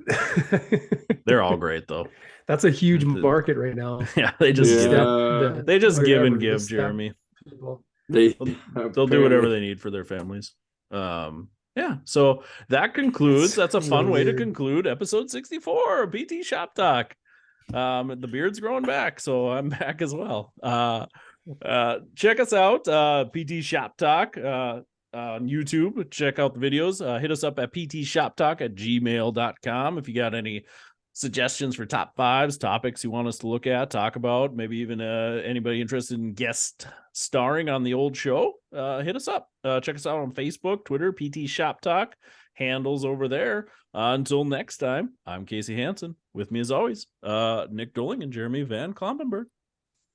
they're all great though. That's a huge market right now. Yeah, they just give and give, step Jeremy. people. They'll do whatever they need for their families. Yeah, so that's a fun way to conclude episode 64 of PT Shop Talk. The beard's growing back, so I'm back as well. Check us out, PT Shop Talk on YouTube. Check out the videos. Hit us up at ptshoptalk@gmail.com if you got any suggestions for top 5s, topics you want us to look at, talk about, maybe even anybody interested in guest starring on the old show, hit us up. Check us out on Facebook, Twitter, PT Shop Talk, handles over there. Until next time, I'm Casey Hansen. With me as always, Nick Doling and Jeremy Van Klompenberg.